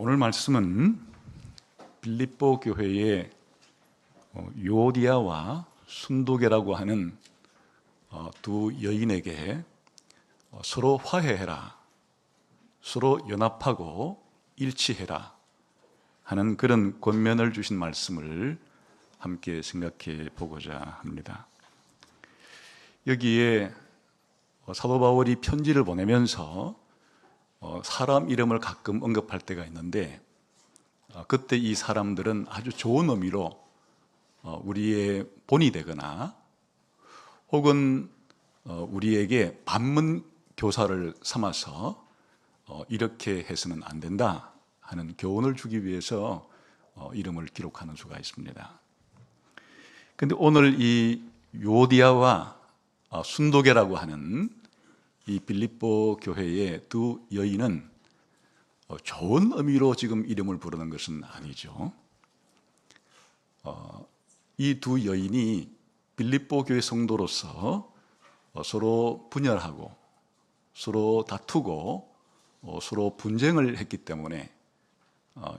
오늘 말씀은 빌립보 교회의 유오디아와 순도계라고 하는 두 여인에게 서로 화해해라, 서로 연합하고 일치해라 하는 그런 권면을 주신 말씀을 함께 생각해 보고자 합니다. 여기에 사도 바울이 편지를 보내면서 사람 이름을 가끔 언급할 때가 있는데, 그때 이 사람들은 아주 좋은 의미로 우리의 본이 되거나 혹은 우리에게 반문 교사를 삼아서 이렇게 해서는 안 된다 하는 교훈을 주기 위해서 이름을 기록하는 수가 있습니다. 그런데 오늘 이 요디아와 순도계라고 하는 이 빌립보 교회의 두 여인은 좋은 의미로 지금 이름을 부르는 것은 아니죠. 이 두 여인이 빌립보 교회 성도로서 서로 분열하고 서로 다투고 서로 분쟁을 했기 때문에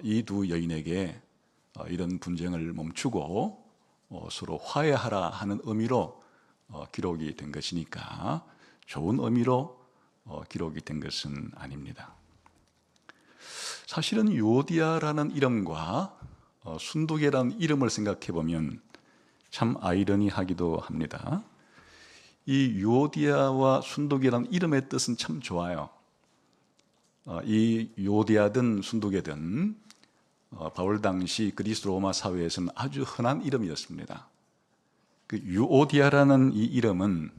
이 두 여인에게 이런 분쟁을 멈추고 서로 화해하라 하는 의미로 기록이 된 것이니까 좋은 의미로 기록이 된 것은 아닙니다. 사실은 요디아라는 이름과 순도계라는 이름을 생각해 보면 참 아이러니하기도 합니다. 이 요디아와 순도계라는 이름의 뜻은 참 좋아요. 이 요디아든 순도계든 바울 당시 그리스 로마 사회에서는 아주 흔한 이름이었습니다. 그 유오디아라는 이 이름은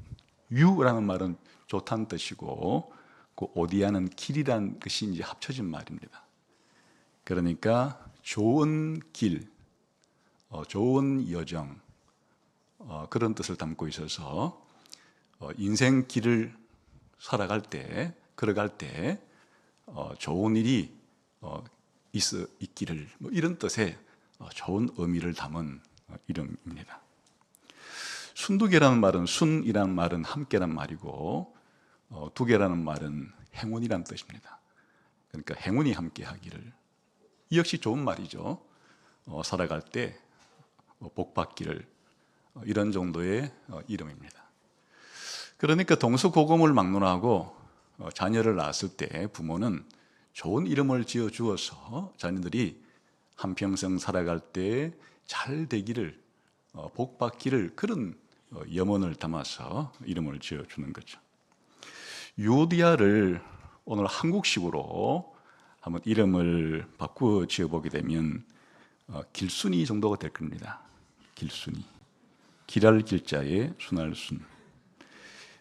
유라는 말은 좋다는 뜻이고 그 오디아는 길이라는 것이 이제 합쳐진 말입니다. 그러니까 좋은 길, 좋은 여정, 그런 뜻을 담고 있어서 인생 길을 살아갈 때, 걸어갈 때 좋은 일이 있기를, 이런 뜻의 좋은 의미를 담은 이름입니다. 순두계라는 말은, 순이라는 말은 함께란 말이고 두계라는 말은 행운이란 뜻입니다. 그러니까 행운이 함께하기를, 이 역시 좋은 말이죠. 살아갈 때 복 받기를, 이런 정도의 이름입니다. 그러니까 동서고금을 막론하고 자녀를 낳았을 때 부모는 좋은 이름을 지어 주어서 자녀들이 한평생 살아갈 때 잘 되기를, 복 받기를, 그런 염원을 담아서 이름을 지어주는 거죠. 요디아를 오늘 한국식으로 한번 이름을 바꾸어 지어보게 되면 길순이 정도가 될 겁니다. 길순이, 길할 길자에 순할 순.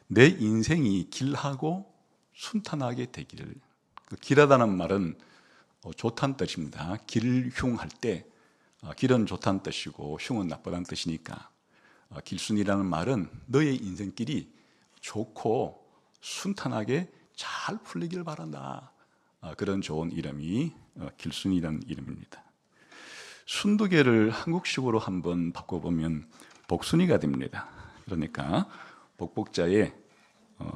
내 인생이 길하고 순탄하게 되기를. 길하다는 말은 좋다는 뜻입니다. 길흉할 때 길은 좋다는 뜻이고 흉은 나쁘다는 뜻이니까 길순이라는 말은 너의 인생길이 좋고 순탄하게 잘 풀리길 바란다, 그런 좋은 이름이 길순이라는 이름입니다. 순두계를 한국식으로 한번 바꿔보면 복순이가 됩니다. 그러니까 복복자에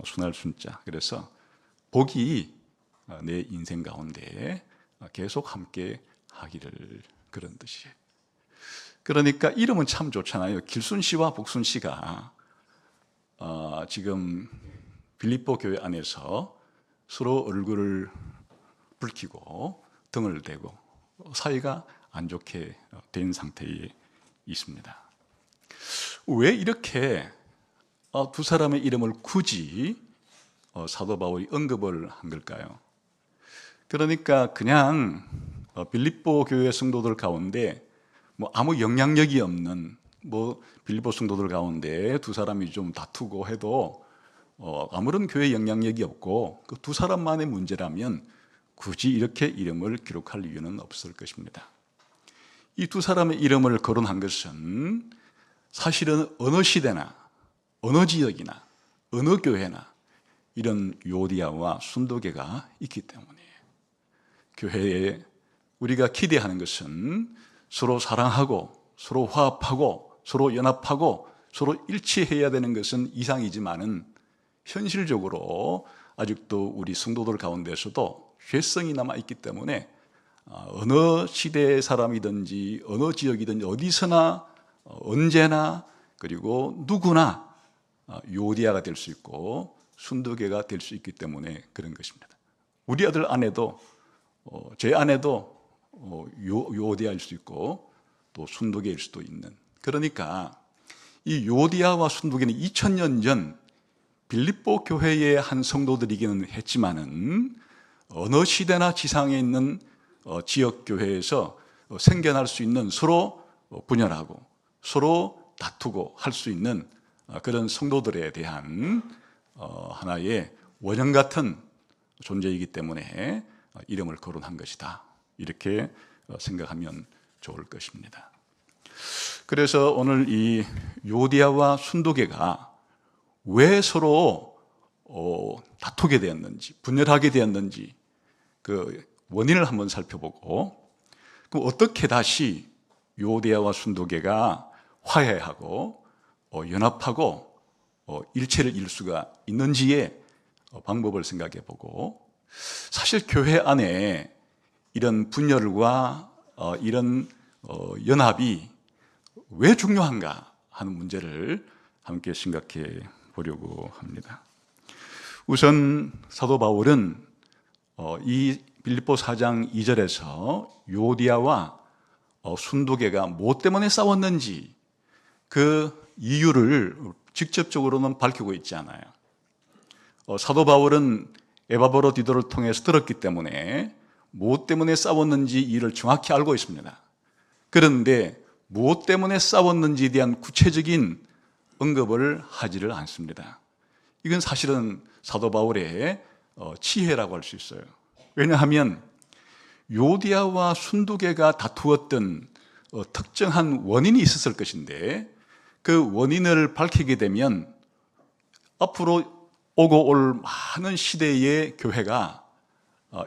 순할 순자, 그래서 복이 내 인생 가운데 계속 함께 하기를, 그런 뜻이에요. 그러니까 이름은 참 좋잖아요. 길순 씨와 복순 씨가 지금 빌립보 교회 안에서 서로 얼굴을 붉히고 등을 대고 사이가 안 좋게 된 상태에 있습니다. 왜 이렇게 두 사람의 이름을 굳이 사도 바울이 언급을 한 걸까요? 그러니까 그냥 빌립보 교회 성도들 가운데 아무 영향력이 없는 빌립보 성도들 가운데 두 사람이 좀 다투고 해도 아무런 교회 영향력이 없고 그 두 사람만의 문제라면 굳이 이렇게 이름을 기록할 이유는 없을 것입니다. 이 두 사람의 이름을 거론한 것은 사실은 어느 시대나 어느 지역이나 어느 교회나 이런 요디아와 순도계가 있기 때문이에요. 교회에 우리가 기대하는 것은 서로 사랑하고 서로 화합하고 서로 연합하고 서로 일치해야 되는 것은 이상이지만은 현실적으로 아직도 우리 성도들 가운데서도 죄성이 남아있기 때문에 어느 시대의 사람이든지 어느 지역이든지 어디서나 언제나 그리고 누구나 요디아가 될 수 있고 순두개가 될 수 있기 때문에 그런 것입니다. 우리 아들 아내도 제 아내도 요디아일 수 있고 또 순두개일 수도 있는, 그러니까 이 요디아와 순두개는 2000년 전 빌립보 교회의 한 성도들이기는 했지만은 어느 시대나 지상에 있는 지역 교회에서 생겨날 수 있는, 서로 분열하고 서로 다투고 할 수 있는 그런 성도들에 대한 하나의 원형 같은 존재이기 때문에 이름을 거론한 것이다, 이렇게 생각하면 좋을 것입니다. 그래서 오늘 이 요디아와 순두개가 왜 서로 다투게 되었는지, 분열하게 되었는지 그 원인을 한번 살펴보고, 그럼 어떻게 다시 요디아와 순두개가 화해하고 연합하고 일체를 이룰 수가 있는지의 방법을 생각해 보고, 사실 교회 안에 이런 분열과 이런 연합이 왜 중요한가 하는 문제를 함께 생각해 보려고 합니다. 우선 사도 바울은 이 빌립보 4장 2절에서 요디아와 순두개가 뭐 때문에 싸웠는지 그 이유를 직접적으로는 밝히고 있지 않아요. 사도 바울은 에바브로디도를 통해서 들었기 때문에 무엇 때문에 싸웠는지 이를 정확히 알고 있습니다. 그런데 무엇 때문에 싸웠는지에 대한 구체적인 언급을 하지를 않습니다. 이건 사실은 사도 바울의 치해라고 할 수 있어요. 왜냐하면 요디아와 순두개가 다투었던 특정한 원인이 있었을 것인데, 그 원인을 밝히게 되면 앞으로 오고 올 많은 시대의 교회가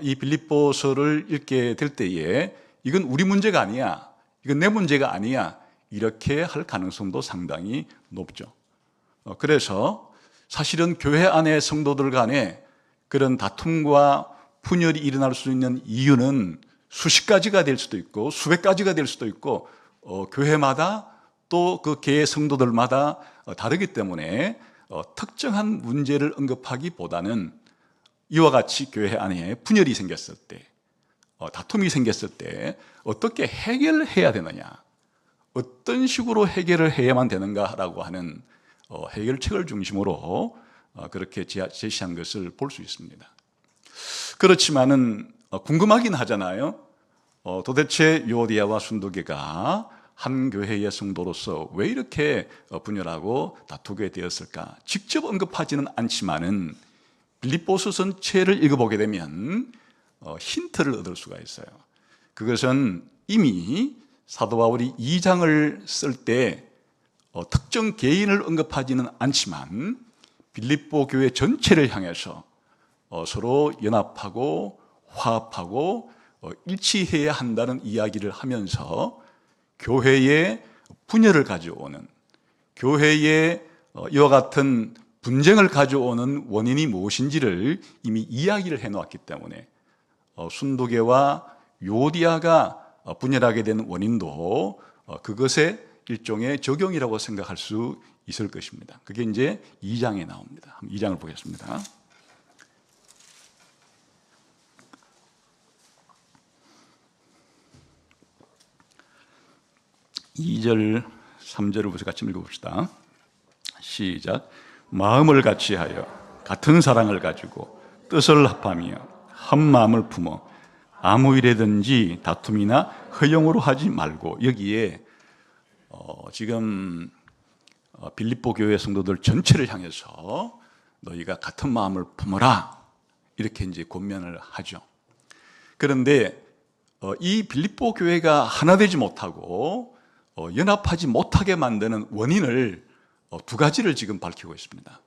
이 빌립보서를 읽게 될 때에 이건 우리 문제가 아니야, 이건 내 문제가 아니야, 이렇게 할 가능성도 상당히 높죠. 그래서 사실은 교회 안의 성도들 간에 그런 다툼과 분열이 일어날 수 있는 이유는 수십 가지가 될 수도 있고 수백 가지가 될 수도 있고 교회마다 또 그 개의 성도들마다 다르기 때문에 특정한 문제를 언급하기보다는 이와 같이 교회 안에 분열이 생겼을 때, 다툼이 생겼을 때 어떻게 해결해야 되느냐, 어떤 식으로 해결을 해야만 되는가라고 하는 해결책을 중심으로 그렇게 제시한 것을 볼 수 있습니다. 그렇지만은 궁금하긴 하잖아요. 도대체 요디아와 순두개가 한 교회의 성도로서 왜 이렇게 분열하고 다투게 되었을까? 직접 언급하지는 않지만은 빌립보서 전체를 읽어보게 되면 힌트를 얻을 수가 있어요. 그것은 이미 사도 바울이 2장을 쓸 때 특정 개인을 언급하지는 않지만 빌립보 교회 전체를 향해서 서로 연합하고 화합하고 일치해야 한다는 이야기를 하면서 교회의 분열을 가져오는, 교회의 이와 같은 분쟁을 가져오는 원인이 무엇인지를 이미 이야기를 해놓았기 때문에 순두개와 요디아가 분열하게 된 원인도 그것의 일종의 적용이라고 생각할 수 있을 것입니다. 그게 이제 2장에 나옵니다. 2장을 보겠습니다. 2절, 3절을 보셔서 같이 읽어봅시다. 시작. 마음을 같이하여 같은 사랑을 가지고 뜻을 합하며 한 마음을 품어 아무 일에든지 다툼이나 허영으로 하지 말고, 여기에 지금 빌립보 교회 성도들 전체를 향해서 너희가 같은 마음을 품어라, 이렇게 이제 권면을 하죠. 그런데 이 빌립보 교회가 하나 되지 못하고 연합하지 못하게 만드는 원인을 두 가지를 지금 밝히고 있습니다.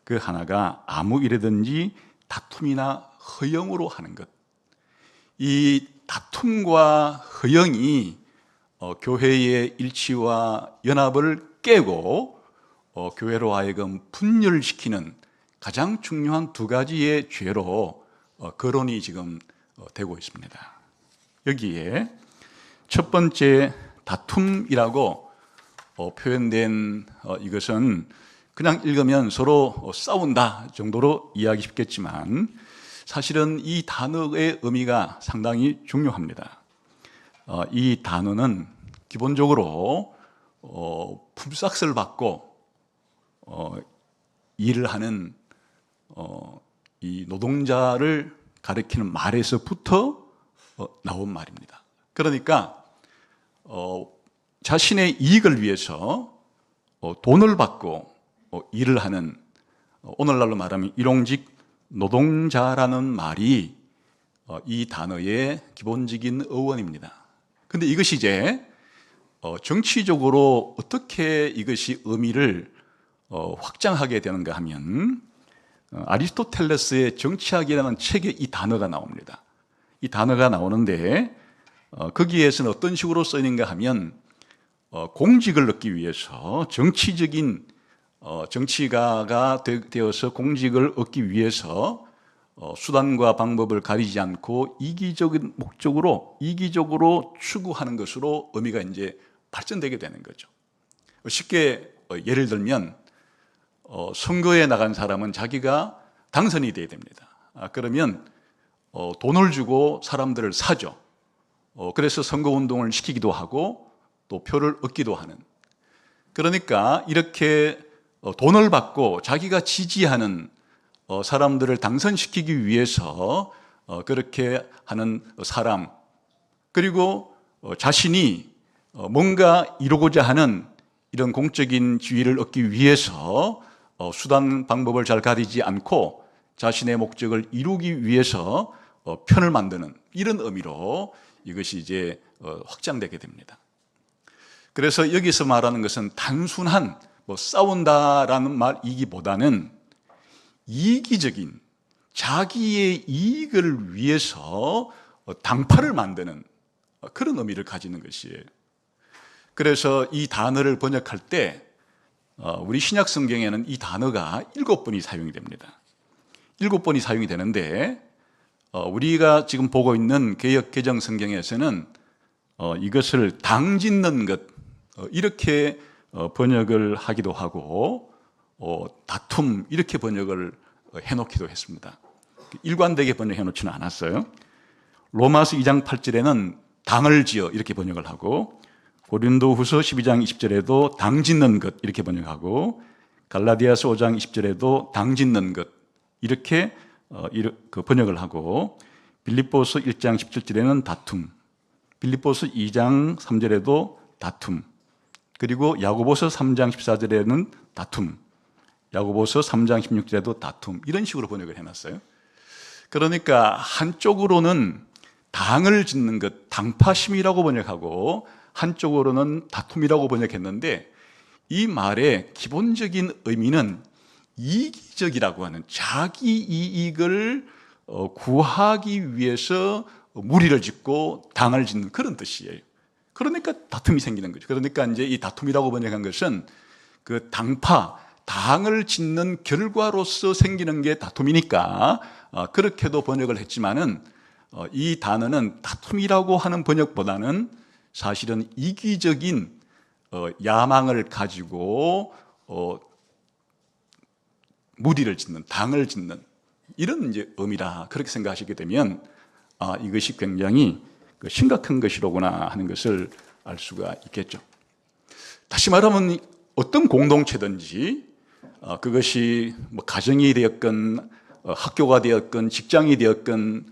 그 하나가 아무 일에든지 다툼이나 허영으로 하는 것. 이 다툼과 허영이 교회의 일치와 연합을 깨고 교회로 하여금 분열시키는 가장 중요한 두 가지의 죄로 거론이 지금 되고 있습니다. 여기에 첫 번째 다툼이라고 표현된 이것은 그냥 읽으면 서로 싸운다 정도로 이해하기 쉽겠지만 사실은 이 단어의 의미가 상당히 중요합니다. 이 단어는 기본적으로 품삯을 받고 일을 하는 이 노동자를 가리키는 말에서부터 나온 말입니다. 그러니까 자신의 이익을 위해서 돈을 받고 일을 하는, 오늘날로 말하면 일용직 노동자라는 말이 이 단어의 기본적인 어원입니다. 그런데 이것이 이제 정치적으로 어떻게 이것이 의미를 확장하게 되는가 하면 아리스토텔레스의 정치학이라는 책에 이 단어가 나옵니다. 이 단어가 나오는데 거기에서는 어떤 식으로 쓰이는가 하면 공직을 얻기 위해서 정치적인 정치가가 되어서 공직을 얻기 위해서 수단과 방법을 가리지 않고 이기적인 목적으로 이기적으로 추구하는 것으로 의미가 이제 발전되게 되는 거죠. 쉽게 예를 들면 선거에 나간 사람은 자기가 당선이 돼야 됩니다. 그러면 돈을 주고 사람들을 사죠. 그래서 선거운동을 시키기도 하고 또 표를 얻기도 하는. 그러니까 이렇게 돈을 받고 자기가 지지하는 사람들을 당선시키기 위해서 그렇게 하는 사람, 그리고 자신이 뭔가 이루고자 하는 이런 공적인 지위를 얻기 위해서 수단 방법을 잘 가리지 않고 자신의 목적을 이루기 위해서 편을 만드는 이런 의미로 이것이 이제 확장되게 됩니다. 그래서 여기서 말하는 것은 단순한 싸운다라는 말이기보다는 이기적인 자기의 이익을 위해서 당파를 만드는 그런 의미를 가지는 것이에요. 그래서 이 단어를 번역할 때 우리 신약 성경에는 이 단어가 7번이 사용이 됩니다. 7번이 사용이 되는데 우리가 지금 보고 있는 개역 개정 성경에서는 이것을 당짓는 것 이렇게 번역을 하기도 하고 다툼 이렇게 번역을 해놓기도 했습니다. 일관되게 번역해 놓지는 않았어요. 로마서 2장 8절에는 당을 지어 이렇게 번역을 하고 고린도후서 12장 20절에도 당짓는 것 이렇게 번역하고 갈라디아서 5장 20절에도 당짓는 것 이렇게 번역을 하고 빌립보서 1장 17절에는 다툼, 빌립보서 2장 3절에도 다툼, 그리고 야고보서 3장 14절에는 다툼, 야고보서 3장 16절에도 다툼 이런 식으로 번역을 해놨어요. 그러니까 한쪽으로는 당을 짓는 것, 당파심이라고 번역하고 한쪽으로는 다툼이라고 번역했는데 이 말의 기본적인 의미는 이기적이라고 하는 자기 이익을 구하기 위해서 무리를 짓고 당을 짓는 그런 뜻이에요. 그러니까 다툼이 생기는 거죠. 그러니까 이제 이 다툼이라고 번역한 것은 그 당파, 당을 짓는 결과로서 생기는 게 다툼이니까 그렇게도 번역을 했지만은 이 단어는 다툼이라고 하는 번역보다는 사실은 이기적인 야망을 가지고 무리를 짓는, 당을 짓는 이런 이제 의미라 그렇게 생각하시게 되면 이것이 굉장히 심각한 것이로구나 하는 것을 알 수가 있겠죠. 다시 말하면 어떤 공동체든지 그것이 가정이 되었건 학교가 되었건 직장이 되었건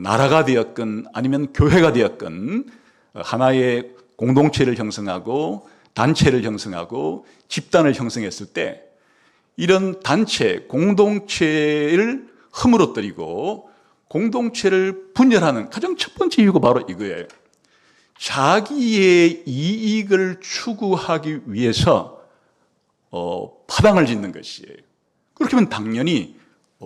나라가 되었건 아니면 교회가 되었건 하나의 공동체를 형성하고 단체를 형성하고 집단을 형성했을 때 이런 단체, 공동체를 허물어뜨리고 공동체를 분열하는 가장 첫 번째 이유가 바로 이거예요. 자기의 이익을 추구하기 위해서 파당을 짓는 것이에요. 그렇게 하면 당연히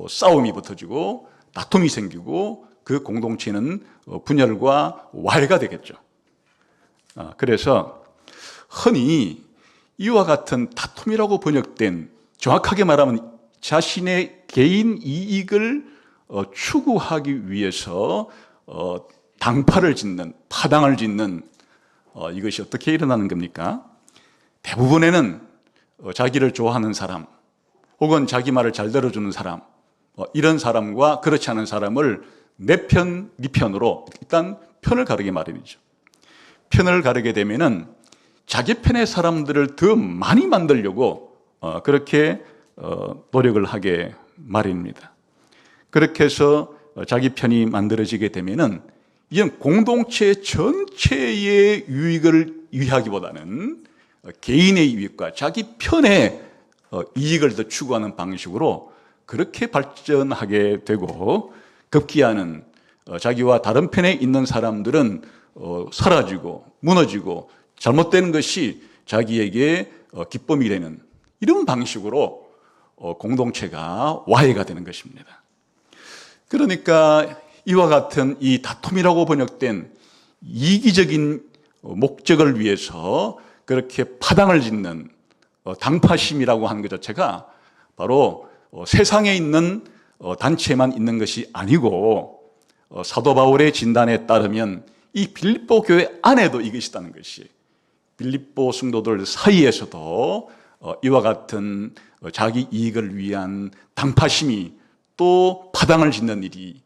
싸움이 붙어지고 다툼이 생기고 그 공동체는 분열과 와해가 되겠죠. 그래서 흔히 이와 같은 다툼이라고 번역된 정확하게 말하면 자신의 개인 이익을 추구하기 위해서 당파를 짓는, 파당을 짓는 이것이 어떻게 일어나는 겁니까? 대부분에는 자기를 좋아하는 사람 혹은 자기 말을 잘 들어주는 사람, 이런 사람과 그렇지 않은 사람을 내 편, 네 편으로 일단 편을 가르게 마련이죠. 편을 가르게 되면은 자기 편의 사람들을 더 많이 만들려고 그렇게 노력을 하게 마련입니다. 그렇게 해서 자기 편이 만들어지게 되면은 이건 공동체 전체의 유익을 위하기보다는 개인의 유익과 자기 편의 이익을 더 추구하는 방식으로 그렇게 발전하게 되고, 급기야는 자기와 다른 편에 있는 사람들은 사라지고 무너지고 잘못되는 것이 자기에게 기쁨이 되는 이런 방식으로 공동체가 와해가 되는 것입니다. 그러니까 이와 같은 이 다툼이라고 번역된 이기적인 목적을 위해서 그렇게 파당을 짓는 당파심이라고 하는 것 자체가 바로 세상에 있는 단체만 있는 것이 아니고, 사도 바울의 진단에 따르면 이 빌립보 교회 안에도 이것이 있다는 것이, 빌립보 성도들 사이에서도 이와 같은 자기 이익을 위한 당파심이 또 파당을 짓는 일이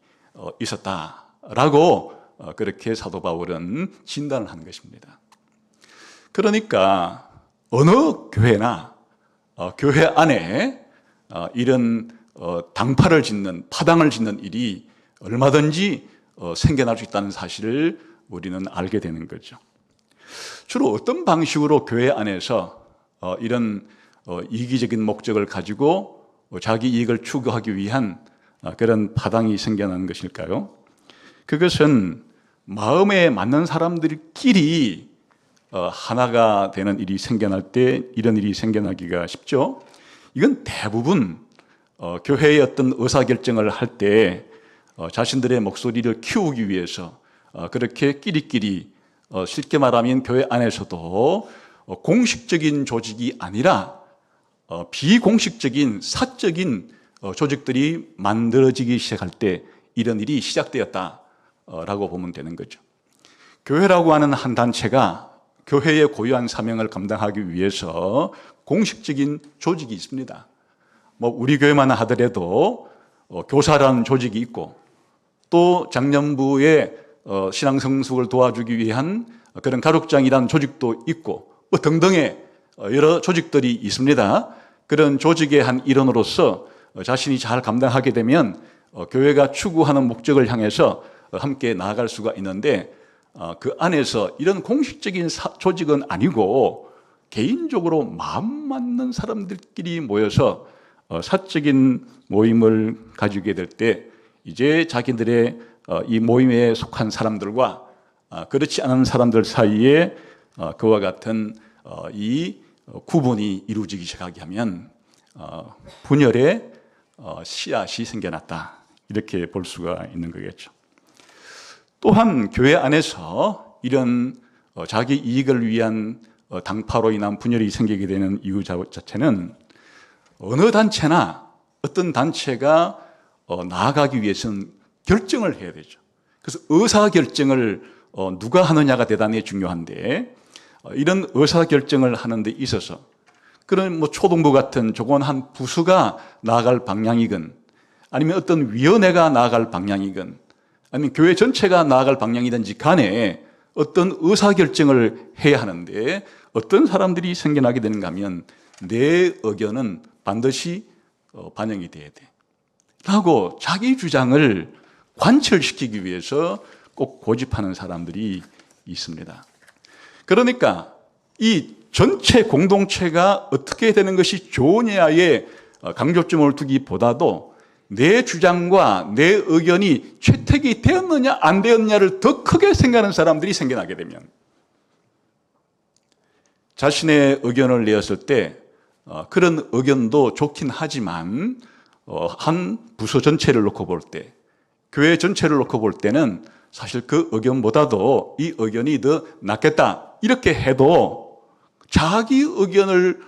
있었다라고 그렇게 사도 바울은 진단을 하는 것입니다. 그러니까 어느 교회나 교회 안에 이런 당파를 짓는, 파당을 짓는 일이 얼마든지 생겨날 수 있다는 사실을 우리는 알게 되는 거죠. 주로 어떤 방식으로 교회 안에서 이런 이기적인 목적을 가지고 자기 이익을 추구하기 위한 그런 파당이 생겨나는 것일까요? 그것은 마음에 맞는 사람들끼리 하나가 되는 일이 생겨날 때 이런 일이 생겨나기가 쉽죠. 이건 대부분 교회의 어떤 의사결정을 할 때 자신들의 목소리를 키우기 위해서 그렇게 끼리끼리, 쉽게 말하면 교회 안에서도 공식적인 조직이 아니라 비공식적인 사적인 조직들이 만들어지기 시작할 때 이런 일이 시작되었다라고 보면 되는 거죠. 교회라고 하는 한 단체가 교회의 고유한 사명을 감당하기 위해서 공식적인 조직이 있습니다. 우리 교회만 하더라도 교사라는 조직이 있고, 또 장년부의 신앙 성숙을 도와주기 위한 그런 가족장이라는 조직도 있고, 등등의 여러 조직들이 있습니다. 그런 조직의 한 일원으로서 자신이 잘 감당하게 되면 교회가 추구하는 목적을 향해서 함께 나아갈 수가 있는데, 그 안에서 이런 공식적인 조직은 아니고 개인적으로 마음 맞는 사람들끼리 모여서 사적인 모임을 가지게 될 때 이제 자기들의 이 모임에 속한 사람들과 그렇지 않은 사람들 사이에 그와 같은 이 구분이 이루어지기 시작하게 하면 분열의 씨앗이 생겨났다, 이렇게 볼 수가 있는 거겠죠. 또한 교회 안에서 이런 자기 이익을 위한 당파로 인한 분열이 생기게 되는 이유 자체는 어느 단체나 어떤 단체가 나아가기 위해서는 결정을 해야 되죠. 그래서 의사결정을 누가 하느냐가 대단히 중요한데, 이런 의사결정을 하는 데 있어서 그런 초등부 같은 조그만 한 부서가 나아갈 방향이건, 아니면 어떤 위원회가 나아갈 방향이건, 아니면 교회 전체가 나아갈 방향이든지 간에 어떤 의사결정을 해야 하는데 어떤 사람들이 생겨나게 되는가 하면 내 의견은 반드시 반영이 돼야 돼 라고 자기 주장을 관철시키기 위해서 꼭 고집하는 사람들이 있습니다. 그러니까 이 전체 공동체가 어떻게 되는 것이 좋으냐에 강조점을 두기보다도 내 주장과 내 의견이 채택이 되었느냐 안 되었느냐를 더 크게 생각하는 사람들이 생겨나게 되면, 자신의 의견을 내었을 때 그런 의견도 좋긴 하지만 한 부서 전체를 놓고 볼 때, 교회 전체를 놓고 볼 때는 사실 그 의견보다도 이 의견이 더 낫겠다 이렇게 해도 자기 의견을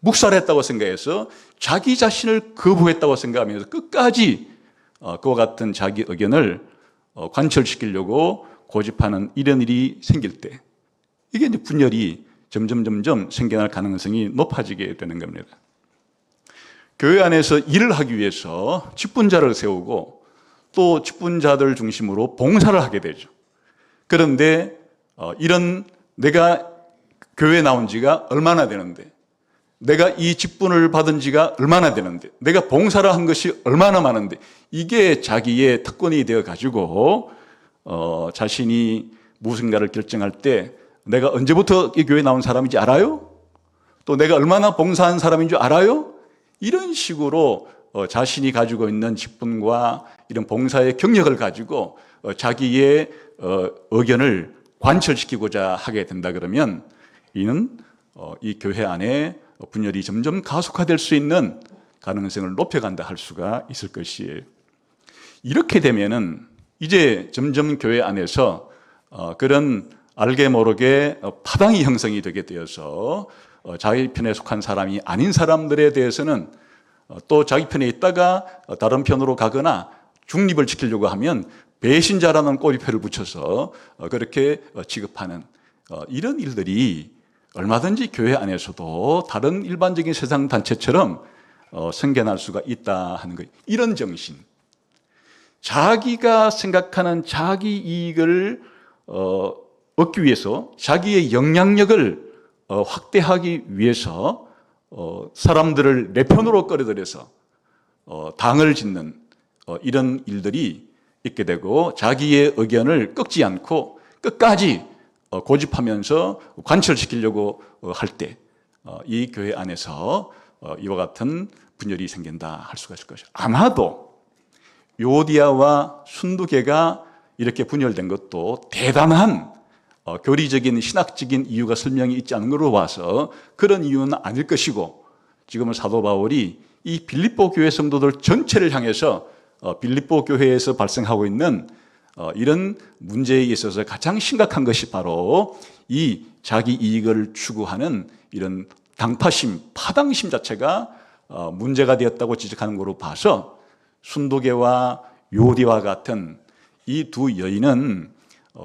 묵살했다고 생각해서 자기 자신을 거부했다고 생각하면서 끝까지 그와 같은 자기 의견을 관철시키려고 고집하는 이런 일이 생길 때 이게 이제 분열이 점점 생겨날 가능성이 높아지게 되는 겁니다. 교회 안에서 일을 하기 위해서 직분자를 세우고 또 직분자들 중심으로 봉사를 하게 되죠. 그런데 이런 내가 교회에 나온 지가 얼마나 되는데, 내가 이 직분을 받은 지가 얼마나 되는데, 내가 봉사를 한 것이 얼마나 많은데, 이게 자기의 특권이 되어 가지고 자신이 무엇인가를 결정할 때 내가 언제부터 이 교회에 나온 사람인지 알아요? 또 내가 얼마나 봉사한 사람인 줄 알아요? 이런 식으로 자신이 가지고 있는 직분과 이런 봉사의 경력을 가지고 자기의 의견을 관철시키고자 하게 된다 그러면 이는 이 교회 안에 분열이 점점 가속화될 수 있는 가능성을 높여간다 할 수가 있을 것이에요. 이렇게 되면은 이제 점점 교회 안에서 그런 알게 모르게 파당이 형성이 되게 되어서 자기 편에 속한 사람이 아닌 사람들에 대해서는 또 자기 편에 있다가 다른 편으로 가거나 중립을 지키려고 하면 배신자라는 꼬리표를 붙여서 그렇게 취급하는 이런 일들이 얼마든지 교회 안에서도 다른 일반적인 세상 단체처럼 생겨날 수가 있다 하는 거예요. 이런 정신, 자기가 생각하는 자기 이익을 얻기 위해서 자기의 영향력을 확대하기 위해서 사람들을 내 편으로 끌어들여서 당을 짓는 이런 일들이 있게 되고 자기의 의견을 꺾지 않고 끝까지 고집하면서 관철시키려고 할 때 이 교회 안에서 이와 같은 분열이 생긴다 할 수가 있을 것이죠. 아마도 요디아와 순두계가 이렇게 분열된 것도 대단한 교리적인 신학적인 이유가 설명이 있지 않은 걸로 봐서 그런 이유는 아닐 것이고, 지금은 사도 바울이 이 빌립보 교회 성도들 전체를 향해서 빌립보 교회에서 발생하고 있는 이런 문제에 있어서 가장 심각한 것이 바로 이 자기 이익을 추구하는 이런 당파심, 파당심 자체가 문제가 되었다고 지적하는 것으로 봐서 순도계와 요디와 같은 이 두 여인은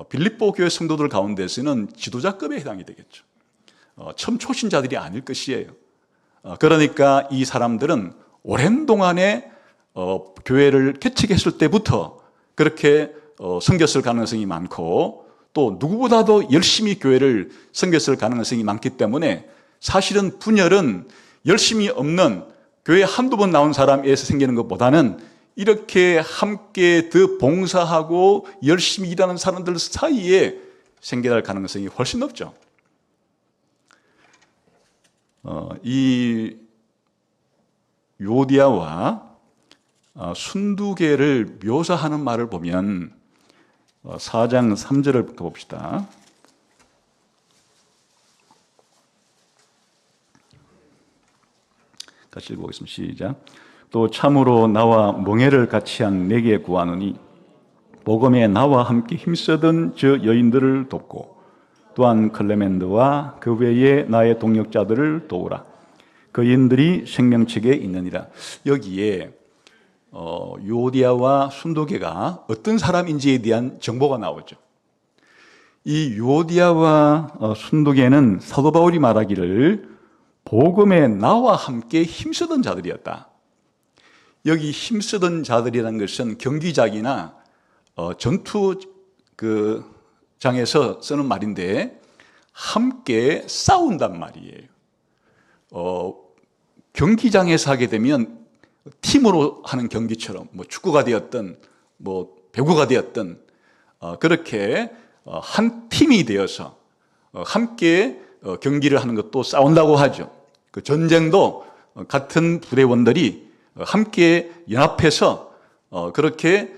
빌립보 교회 성도들 가운데서는 지도자급에 해당이 되겠죠. 처음 초신자들이 아닐 것이에요. 그러니까 이 사람들은 오랜 동안에 교회를 개척했을 때부터 그렇게 섬겼을 가능성이 많고 또 누구보다도 열심히 교회를 섬겼을 가능성이 많기 때문에 사실은 분열은 열심히 없는 교회 한두 번 나온 사람에서 생기는 것보다는 이렇게 함께 더 봉사하고 열심히 일하는 사람들 사이에 생겨날 가능성이 훨씬 높죠. 이 요디아와 순두계를 묘사하는 말을 보면 4장 3절을 봅시다. 같이 읽어보겠습니다. 시작. 또 참으로 나와 멍에를 같이 한 내게 구하노니 복음에 나와 함께 힘쓰던 저 여인들을 돕고 또한 클레멘드와 그 외에 나의 동역자들을 도우라. 그인들이 생명책에 있느니라. 여기에 요디아와 순도계가 어떤 사람인지에 대한 정보가 나오죠. 이 요디아와 순도계는 사도 바울이 말하기를 복음에 나와 함께 힘쓰던 자들이었다. 여기 힘쓰던 자들이라는 것은 경기장이나 전투 장에서 쓰는 말인데 함께 싸운단 말이에요. 경기장에서 하게 되면 팀으로 하는 경기처럼 뭐 축구가 되었든 뭐 배구가 되었든 그렇게 한 팀이 되어서 함께 경기를 하는 것도 싸운다고 하죠. 그 전쟁도 같은 부대원들이 함께 연합해서 그렇게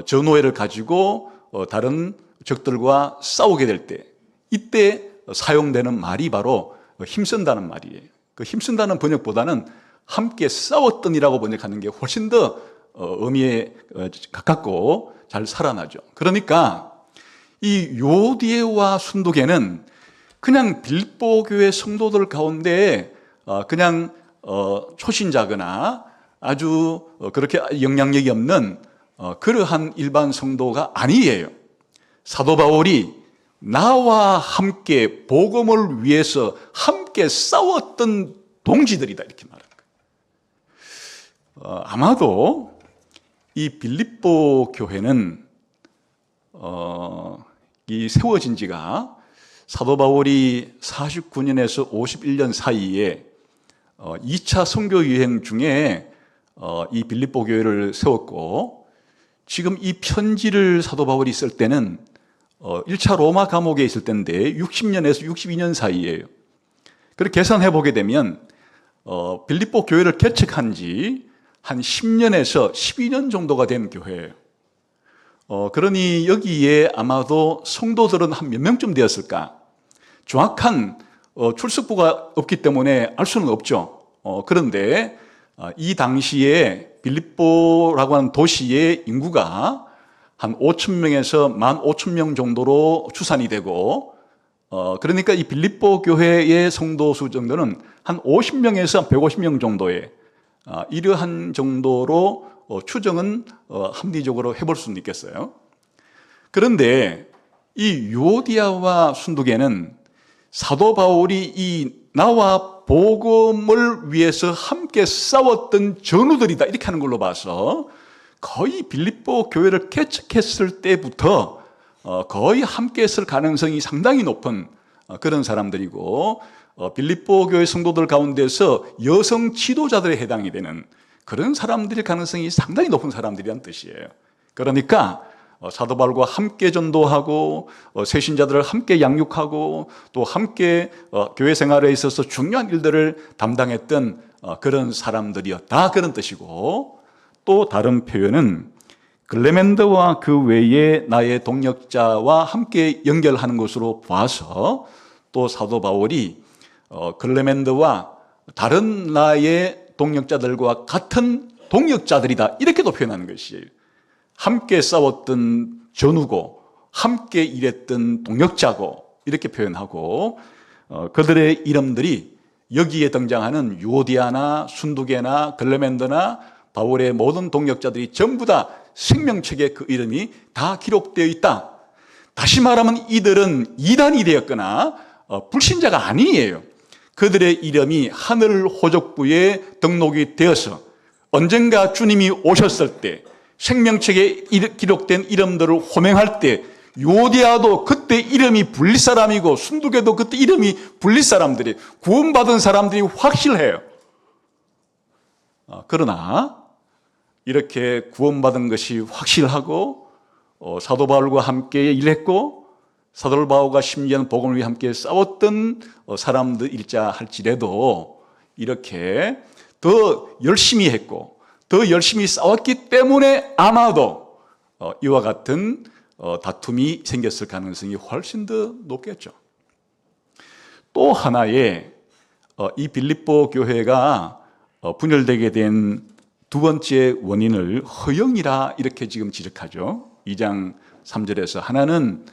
전호회를 가지고 다른 적들과 싸우게 될 때 이때 사용되는 말이 바로 힘쓴다는 말이에요. 그 힘쓴다는 번역보다는 함께 싸웠던이라고 번역하는 게 훨씬 더 의미에 가깝고 잘 살아나죠. 그러니까 이 요디에와 순도계는 그냥 빌립보 교회 성도들 가운데 그냥 초신자거나 아주 그렇게 영향력이 없는 그러한 일반 성도가 아니에요. 사도 바울이 나와 함께 복음을 위해서 함께 싸웠던 동지들이다 이렇게 말하는 거예요. 아마도 이 빌립보 교회는 이 세워진 지가 사도 바울이 49년에서 51년 사이에 2차 선교 유행 중에 이 빌립보 교회를 세웠고, 지금 이 편지를 사도 바울이 쓸 때는 1차 로마 감옥에 있을 때인데 60년에서 62년 사이예요. 그렇게 계산해 보게 되면 빌립보 교회를 개척한 지 한 10년에서 12년 정도가 된 교회예요. 그러니 여기에 아마도 성도들은 한 몇 명쯤 되었을까? 정확한 출석부가 없기 때문에 알 수는 없죠. 그런데 이 당시에 빌립보라고 하는 도시의 인구가 한 5,000명에서 15,000명 정도로 추산이 되고, 그러니까 이 빌립보 교회의 성도 수 정도는 한 50명에서 150명 정도의 이러한 정도로 추정은 합리적으로 해볼 수는 있겠어요. 그런데 이 유오디아와 순두계는 사도 바울이 이 나와 복음을 위해서 함께 싸웠던 전우들이다 이렇게 하는 걸로 봐서 거의 빌립보 교회를 개척했을 때부터 거의 함께 했을 가능성이 상당히 높은 그런 사람들이고, 빌립보 교회 성도들 가운데서 여성 지도자들에 해당이 되는 그런 사람들일 가능성이 상당히 높은 사람들이란 뜻이에요. 그러니까 사도 바울과 함께 전도하고 새신자들을 함께 양육하고 또 함께 교회 생활에 있어서 중요한 일들을 담당했던 그런 사람들이었다 그런 뜻이고, 또 다른 표현은 글레멘드와 그 외에 나의 동역자와 함께 연결하는 것으로 봐서 또 사도 바울이 글레멘드와 다른 나의 동역자들과 같은 동역자들이다 이렇게도 표현하는 것이에요. 함께 싸웠던 전우고 함께 일했던 동역자고 이렇게 표현하고, 그들의 이름들이 여기에 등장하는 유오디아나 순두계나 글레멘드나 바울의 모든 동역자들이 전부 다 생명책에 그 이름이 다 기록되어 있다. 다시 말하면 이들은 이단이 되었거나 불신자가 아니에요. 그들의 이름이 하늘 호족부에 등록이 되어서 언젠가 주님이 오셨을 때 생명책에 기록된 이름들을 호명할 때 요디아도 그때 이름이 불릴 사람이고 순두계도 그때 이름이 불릴 사람들이 구원받은 사람들이 확실해요. 그러나 이렇게 구원받은 것이 확실하고 사도 바울과 함께 일했고 사도 바울과 심지어는 복음을 위해 함께 싸웠던 사람들일자 할지라도 이렇게 더 열심히 했고 더 열심히 싸웠기 때문에 아마도 이와 같은 다툼이 생겼을 가능성이 훨씬 더 높겠죠. 또 하나의 이 빌립보 교회가 분열되게 된 두 번째 원인을 허영이라 이렇게 지금 지적하죠. 2장 3절에서 하나는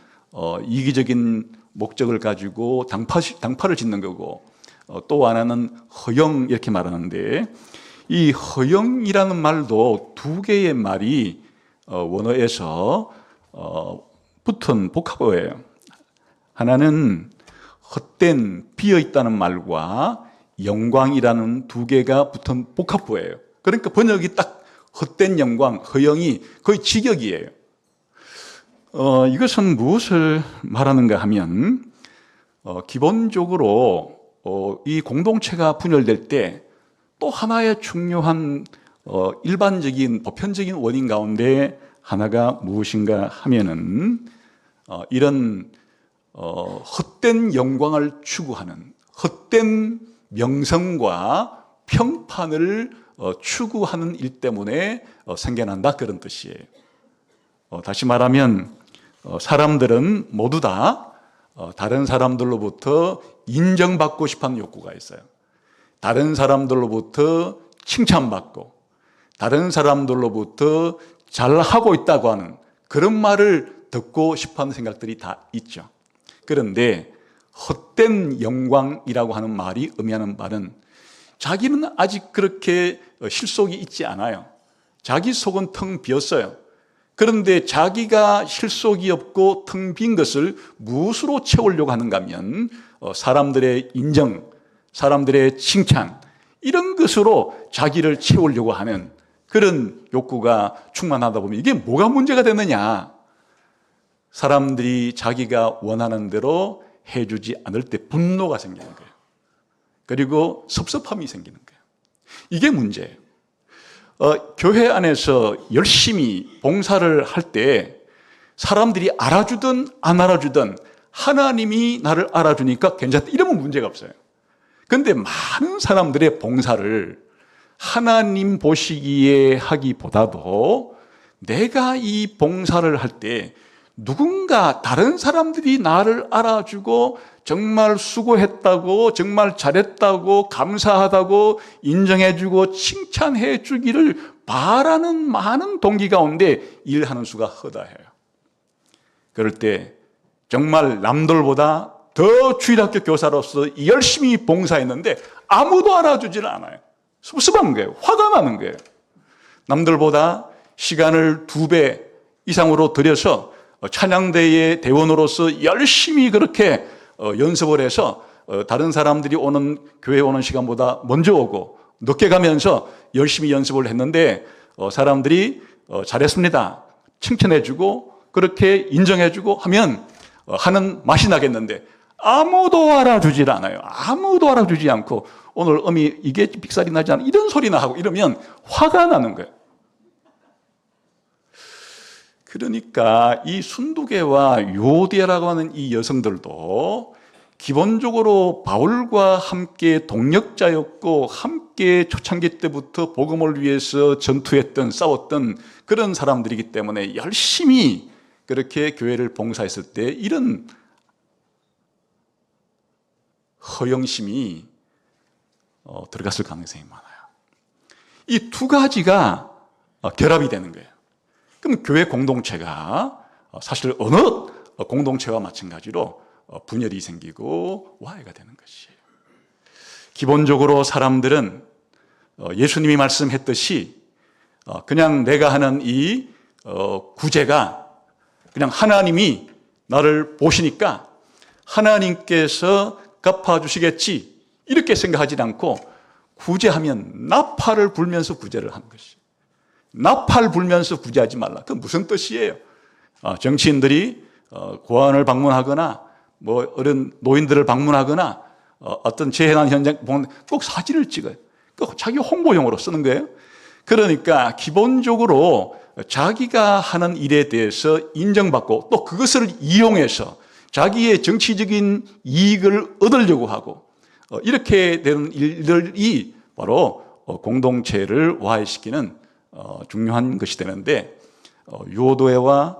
이기적인 목적을 가지고 당파를 짓는 거고 또 하나는 허영 이렇게 말하는데, 이 허영이라는 말도 두 개의 말이 원어에서 붙은 복합어예요. 하나는 헛된 비어있다는 말과 영광이라는 두 개가 붙은 복합어예요. 그러니까 번역이 딱 헛된 영광, 허영이 거의 직역이에요. 이것은 무엇을 말하는가 하면 기본적으로 이 공동체가 분열될 때 또 하나의 중요한 일반적인 보편적인 원인 가운데 하나가 무엇인가 하면은 이런 헛된 영광을 추구하는 헛된 명성과 평판을 추구하는 일 때문에 생겨난다 그런 뜻이에요. 다시 말하면 사람들은 모두 다 다른 사람들로부터 인정받고 싶어하는 욕구가 있어요. 다른 사람들로부터 칭찬받고 다른 사람들로부터 잘하고 있다고 하는 그런 말을 듣고 싶어하는 생각들이 다 있죠. 그런데 헛된 영광이라고 하는 말이 의미하는 말은 자기는 아직 그렇게 실속이 있지 않아요. 자기 속은 텅 비었어요. 그런데 자기가 실속이 없고 텅 빈 것을 무엇으로 채우려고 하는가 하면 사람들의 인정, 사람들의 칭찬, 이런 것으로 자기를 채우려고 하는 그런 욕구가 충만하다 보면 이게 뭐가 문제가 되느냐? 사람들이 자기가 원하는 대로 해주지 않을 때 분노가 생기는 거예요. 그리고 섭섭함이 생기는 거예요. 이게 문제예요. 교회 안에서 열심히 봉사를 할 때 사람들이 알아주든 안 알아주든 하나님이 나를 알아주니까 괜찮다, 이러면 문제가 없어요. 그런데 많은 사람들의 봉사를 하나님 보시기에 하기보다도 내가 이 봉사를 할 때 누군가 다른 사람들이 나를 알아주고 정말 수고했다고, 정말 잘했다고, 감사하다고 인정해주고 칭찬해주기를 바라는 많은 동기 가운데 일하는 수가 허다해요. 그럴 때 정말 남들보다 더 주일학교 교사로서 열심히 봉사했는데 아무도 알아주지를 않아요. 섭섭한 거예요. 화가 나는 거예요. 남들보다 시간을 2배 이상으로 들여서 찬양대의 대원으로서 열심히 그렇게 연습을 해서 다른 사람들이 오는 교회에 오는 시간보다 먼저 오고 늦게 가면서 열심히 연습을 했는데 사람들이 잘했습니다, 칭찬해주고 그렇게 인정해주고 하면 하는 맛이 나겠는데 아무도 알아주질 않아요. 아무도 알아주지 않고 오늘 어미 이게 삑살이 나지 않아, 이런 소리나 하고 이러면 화가 나는 거예요. 그러니까 이 순두계와 요디아라고 하는 이 여성들도 기본적으로 바울과 함께 동력자였고 함께 초창기 때부터 복음을 위해서 전투했던, 싸웠던 그런 사람들이기 때문에 열심히 그렇게 교회를 봉사했을 때 이런 허영심이 들어갔을 가능성이 많아요. 이 2가지가 결합이 되는 거예요. 그럼 교회 공동체가 사실 어느 공동체와 마찬가지로 분열이 생기고 와해가 되는 것이에요. 기본적으로 사람들은 예수님이 말씀했듯이 그냥 내가 하는 이 구제가 그냥 하나님이 나를 보시니까 하나님께서 갚아주시겠지 이렇게 생각하지 않고 구제하면 나팔을 불면서 구제를 하는 것이에요. 나팔 불면서 구제하지 말라. 그건 무슨 뜻이에요? 정치인들이 고아원을 방문하거나 뭐 어른 노인들을 방문하거나 어떤 재해난 현장 보면 꼭 사진을 찍어요. 꼭 자기 홍보용으로 쓰는 거예요. 그러니까 기본적으로 자기가 하는 일에 대해서 인정받고 또 그것을 이용해서 자기의 정치적인 이익을 얻으려고 하고 이렇게 되는 일들이 바로 공동체를 와해시키는 중요한 것이 되는데 요도회와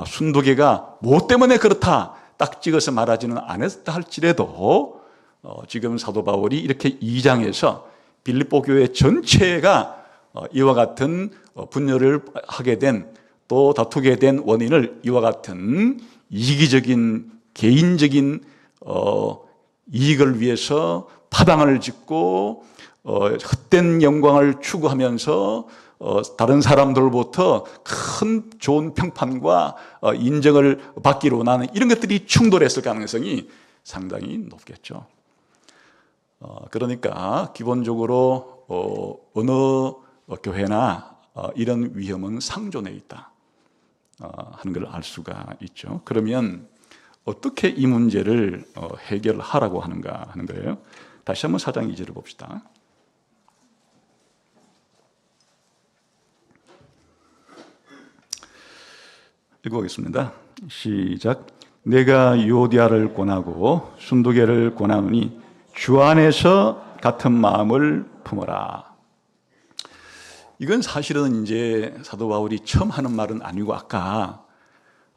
순두계가 뭐 때문에 그렇다 딱 찍어서 말하지는 않았다 할지라도 지금 사도 바울이 이렇게 2장에서 빌립보 교회 전체가 이와 같은 분열을 하게 된, 또 다투게 된 원인을 이와 같은 이기적인 개인적인 이익을 위해서 파당을 짓고 헛된 영광을 추구하면서 다른 사람들로부터 큰 좋은 평판과 인정을 받기로 나는 이런 것들이 충돌했을 가능성이 상당히 높겠죠. 그러니까 기본적으로 어느 교회나 이런 위험은 상존해 있다 하는 걸 알 수가 있죠. 그러면 어떻게 이 문제를 해결하라고 하는가 하는 거예요. 다시 한번 4장 2절을 봅시다. 읽어보겠습니다. 시작. 내가 요디아를 권하고 순두계를 권하노니 주 안에서 같은 마음을 품어라. 이건 사실은 이제 사도 바울이 처음 하는 말은 아니고 아까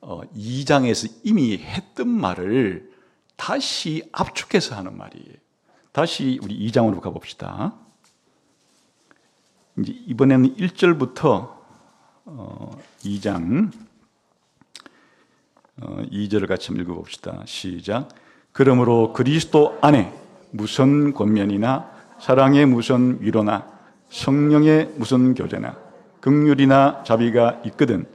2장에서 이미 했던 말을 다시 압축해서 하는 말이에요. 다시 우리 2장으로 가봅시다. 이제 이번에는 1절부터 2장 2절을 같이 한번 읽어봅시다. 시작. 그러므로 그리스도 안에 무슨 권면이나 사랑의 무슨 위로나 성령의 무슨 교제나 긍휼이나 자비가 있거든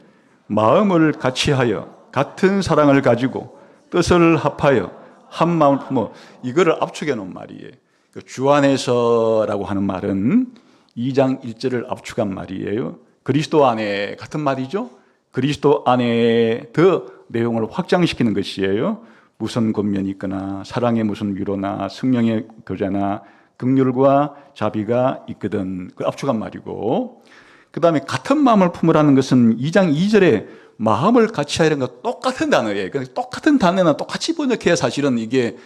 마음을 같이하여 같은 사랑을 가지고 뜻을 합하여 한 마음을 품어. 이거를 압축해 놓은 말이에요. 주 안에서라고 하는 말은 2장 1절을 압축한 말이에요. 그리스도 안에 같은 말이죠. 그리스도 안에 더 내용을 확장시키는 것이에요. 무슨 권면이 있거나 사랑의 무슨 위로나 성령의 교제나 긍휼과 자비가 있거든. 그 압축한 말이고, 그 다음에 같은 마음을 품으라는 것은 2장 2절에 마음을 같이 하려는 거 똑같은 단어예요. 똑같은 단어나 똑같이 번역해야 사실은 이게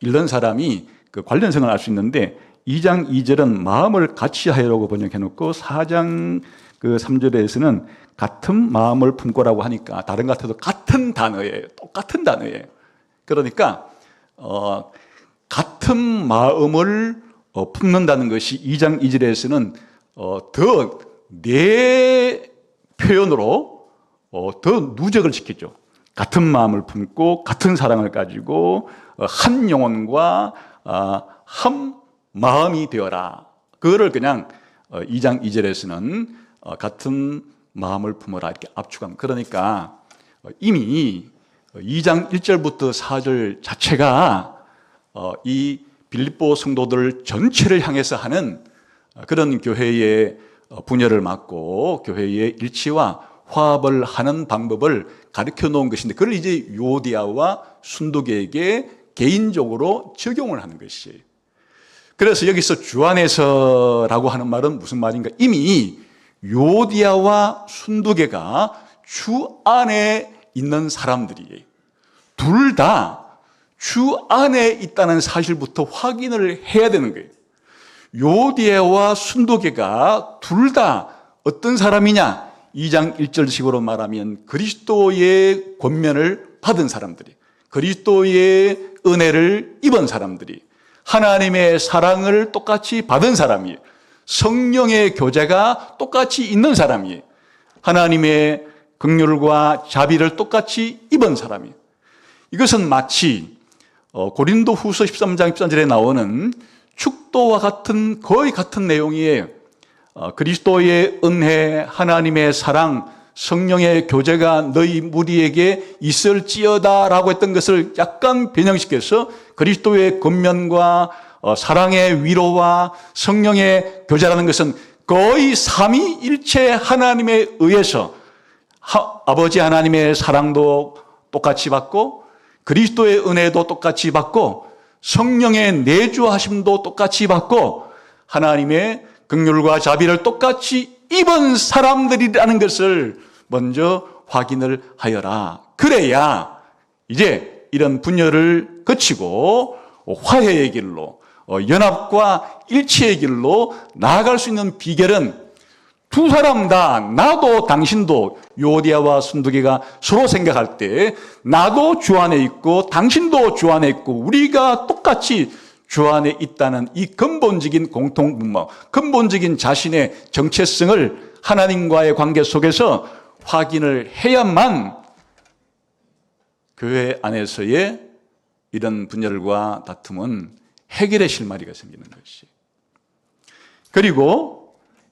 읽는 사람이 그 관련성을 알 수 있는데, 2장 2절은 마음을 같이 하려고 번역해 놓고 4장 그 3절에서는 같은 마음을 품고라고 하니까 다른 것 같아도 같은 단어예요. 똑같은 단어예요. 그러니까 같은 마음을 품는다는 것이 2장 2절에서는 더 내 표현으로 더 누적을 시키죠. 같은 마음을 품고 같은 사랑을 가지고 한 영혼과 한 마음이 되어라. 그거를 그냥 2장 2절에서는 같은 마음을 품어라 이렇게 압축함. 그러니까 이미 2장 1절부터 4절 자체가 이 빌립보 성도들 전체를 향해서 하는 그런 교회의 분열을 막고 교회의 일치와 화합을 하는 방법을 가르쳐 놓은 것인데, 그걸 이제 요디아와 순두계에게 개인적으로 적용을 하는 것이에요. 그래서 여기서 주 안에서라고 하는 말은 무슨 말인가? 이미 요디아와 순두계가 주 안에 있는 사람들이에요. 둘 다 주 안에 있다는 사실부터 확인을 해야 되는 거예요. 요디아와 순두계가 둘 다 어떤 사람이냐? 2장 1절식으로 말하면 그리스도의 권면을 받은 사람들이, 그리스도의 은혜를 입은 사람들이, 하나님의 사랑을 똑같이 받은 사람이에요. 성령의 교제가 똑같이 있는 사람이에요. 하나님의 긍휼과 자비를 똑같이 입은 사람이에요. 이것은 마치 고린도 후서 13장 13절에 나오는 축도와 같은, 거의 같은 내용이에요. 그리스도의 은혜, 하나님의 사랑, 성령의 교제가 너희 무리에게 있을지어다라고 했던 것을 약간 변형시켜서 그리스도의 권면과 사랑의 위로와 성령의 교제라는 것은 거의 삼위일체 하나님에 의해서 아버지 하나님의 사랑도 똑같이 받고 그리스도의 은혜도 똑같이 받고 성령의 내주하심도 똑같이 받고 하나님의 긍휼과 자비를 똑같이 입은 사람들이라는 것을 먼저 확인을 하여라. 그래야 이제 이런 분열을 거치고 화해의 길로, 연합과 일치의 길로 나아갈 수 있는 비결은 두 사람 다, 나도 당신도, 요디아와 순두계가 서로 생각할 때 나도 주 안에 있고 당신도 주 안에 있고 우리가 똑같이 주 안에 있다는 이 근본적인 공통분모, 근본적인 자신의 정체성을 하나님과의 관계 속에서 확인을 해야만 교회 안에서의 이런 분열과 다툼은 해결의 실마리가 생기는 것이. 그리고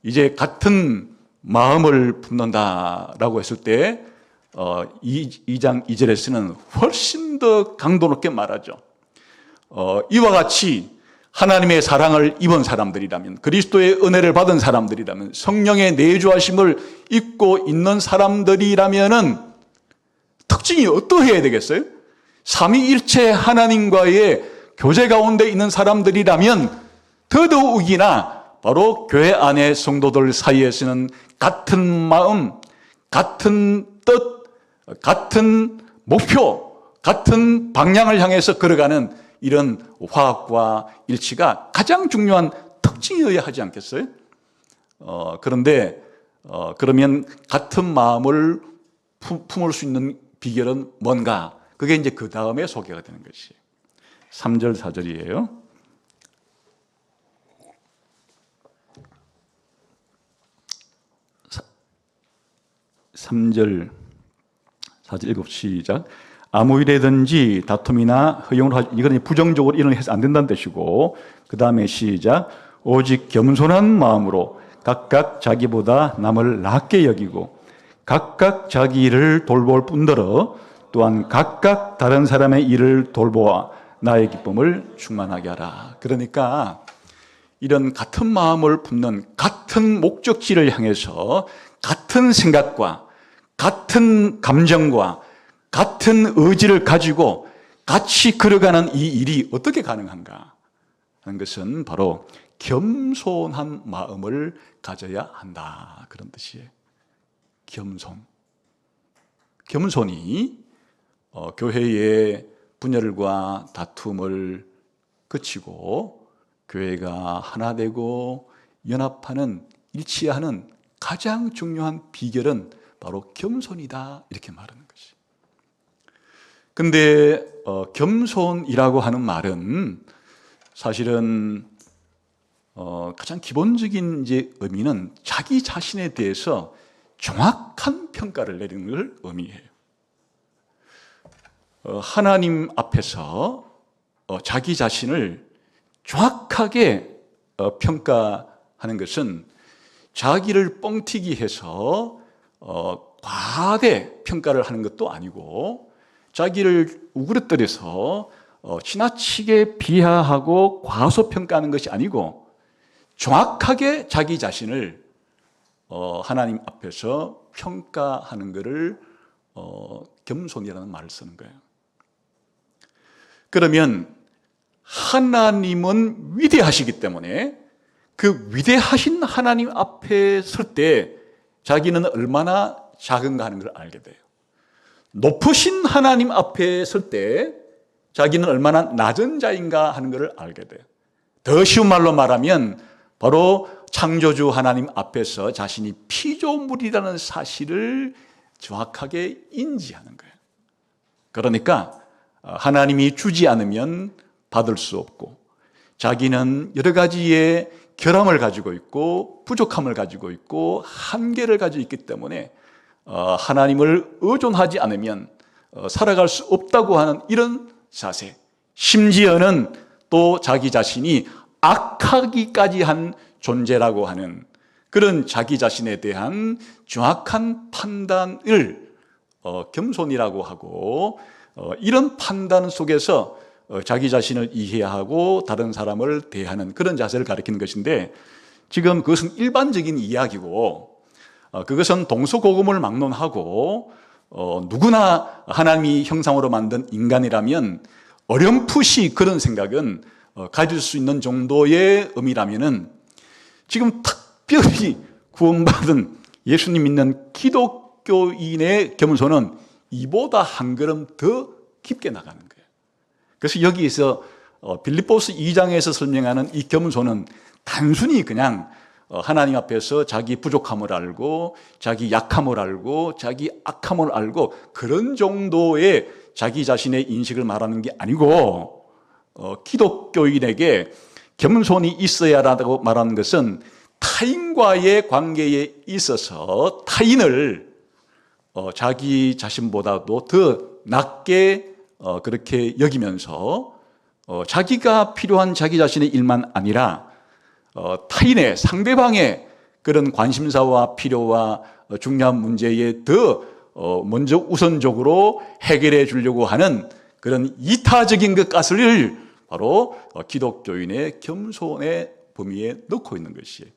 이제 같은 마음을 품는다라고 했을 때 2장 2절에서는 훨씬 더 강도 높게 말하죠. 이와 같이 하나님의 사랑을 입은 사람들이라면, 그리스도의 은혜를 받은 사람들이라면, 성령의 내주하심을 입고 있는 사람들이라면은 특징이 어떠해야 되겠어요? 삼위일체 하나님과의 교제 가운데 있는 사람들이라면 더더욱이나 바로 교회 안의 성도들 사이에서는 같은 마음, 같은 뜻, 같은 목표, 같은 방향을 향해서 걸어가는 이런 화합과 일치가 가장 중요한 특징이어야 하지 않겠어요? 그런데 그러면 같은 마음을 품을 수 있는 비결은 뭔가? 그게 이제 그 다음에 소개가 되는 것이 3절, 4절이에요. 3절, 4절 읽어 시작. 아무 일에든지 다툼이나 허용을 하지, 이건 부정적으로 이런 해서 안 된다는 뜻이고, 그 다음에 시작. 오직 겸손한 마음으로 각각 자기보다 남을 낮게 여기고 각각 자기 일을 돌볼 뿐더러 또한 각각 다른 사람의 일을 돌보아 나의 기쁨을 충만하게 하라. 그러니까 이런 같은 마음을 품는 같은 목적지를 향해서 같은 생각과 같은 감정과 같은 의지를 가지고 같이 걸어가는 이 일이 어떻게 가능한가 하는 것은 바로 겸손한 마음을 가져야 한다. 그런 뜻이에요. 겸손이 교회의 분열과 다툼을 그치고 교회가 하나 되고 연합하는, 일치하는 가장 중요한 비결은 바로 겸손이다. 이렇게 말하는 것이. 근데 겸손이라고 하는 말은 사실은 가장 기본적인 의미는 자기 자신에 대해서 정확한 평가를 내리는 걸 의미해요. 하나님 앞에서 자기 자신을 정확하게 평가하는 것은 자기를 뻥튀기 해서 과대 평가를 하는 것도 아니고 자기를 우그러뜨려서 지나치게 비하하고 과소평가하는 것이 아니고 정확하게 자기 자신을 하나님 앞에서 평가하는 것을 겸손이라는 말을 쓰는 거예요. 그러면 하나님은 위대하시기 때문에 그 위대하신 하나님 앞에 설 때 자기는 얼마나 작은가 하는 걸 알게 돼요. 높으신 하나님 앞에 설 때 자기는 얼마나 낮은 자인가 하는 것을 알게 돼요. 더 쉬운 말로 말하면 바로 창조주 하나님 앞에서 자신이 피조물이라는 사실을 정확하게 인지하는 거예요. 그러니까 하나님이 주지 않으면 받을 수 없고 자기는 여러 가지의 결함을 가지고 있고 부족함을 가지고 있고 한계를 가지고 있기 때문에 하나님을 의존하지 않으면 살아갈 수 없다고 하는 이런 자세, 심지어는 또 자기 자신이 악하기까지 한 존재라고 하는 그런 자기 자신에 대한 정확한 판단을 겸손이라고 하고 이런 판단 속에서 자기 자신을 이해하고 다른 사람을 대하는 그런 자세를 가리키는 것인데 지금 그것은 일반적인 이야기고 그것은 동서고금을 막론하고 누구나 하나님이 형상으로 만든 인간이라면 어렴풋이 그런 생각은 가질 수 있는 정도의 의미라면은 지금 특별히 구원받은 예수님 믿는 기독교인의 겸손은 이보다 한 걸음 더 깊게 나가는 거예요. 그래서 여기에서 빌립보서 2장에서 설명하는 이 겸손은 단순히 그냥 하나님 앞에서 자기 부족함을 알고 자기 약함을 알고 자기 악함을 알고 그런 정도의 자기 자신의 인식을 말하는 게 아니고 기독교인에게 겸손이 있어야 한다고 말하는 것은 타인과의 관계에 있어서 타인을 자기 자신보다도 더 낮게 그렇게 여기면서 자기가 필요한 자기 자신의 일만 아니라 타인의 상대방의 그런 관심사와 필요와 중요한 문제에 더 먼저 우선적으로 해결해 주려고 하는 그런 이타적인 것까지를 바로 기독교인의 겸손의 범위에 넣고 있는 것이에요.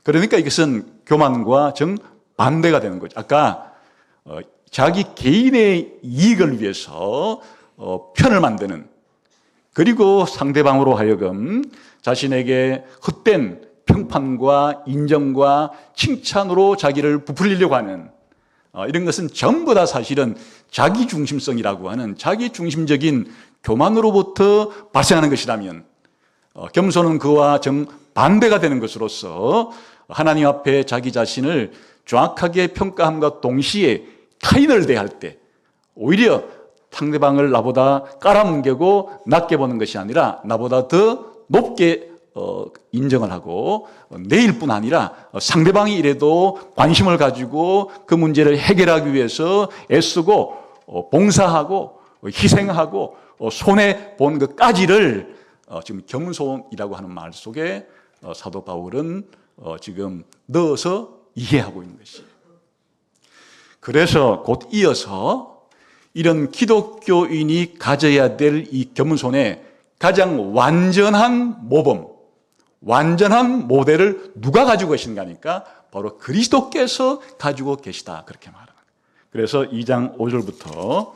그러니까 이것은 교만과 정반대가 되는 거죠. 아까 자기 개인의 이익을 위해서 편을 만드는 그리고 상대방으로 하여금 자신에게 헛된 평판과 인정과 칭찬으로 자기를 부풀리려고 하는 이런 것은 전부 다 사실은 자기중심성이라고 하는 자기중심적인 교만으로부터 발생하는 것이라면 겸손은 그와 정반대가 되는 것으로서 하나님 앞에 자기 자신을 정확하게 평가함과 동시에 타인을 대할 때 오히려 상대방을 나보다 깔아뭉개고 낮게 보는 것이 아니라 나보다 더 높게 인정을 하고 내일 뿐 아니라 상대방이 이래도 관심을 가지고 그 문제를 해결하기 위해서 애쓰고 봉사하고 희생하고 손해본 것까지를 지금 겸손이라고 하는 말 속에 사도 바울은 지금 넣어서 이해하고 있는 것이에요. 그래서 곧 이어서 이런 기독교인이 가져야 될 이 겸손의 가장 완전한 모범, 완전한 모델을 누가 가지고 계신가 하니까 바로 그리스도께서 가지고 계시다, 그렇게 말합니다. 그래서 2장 5절부터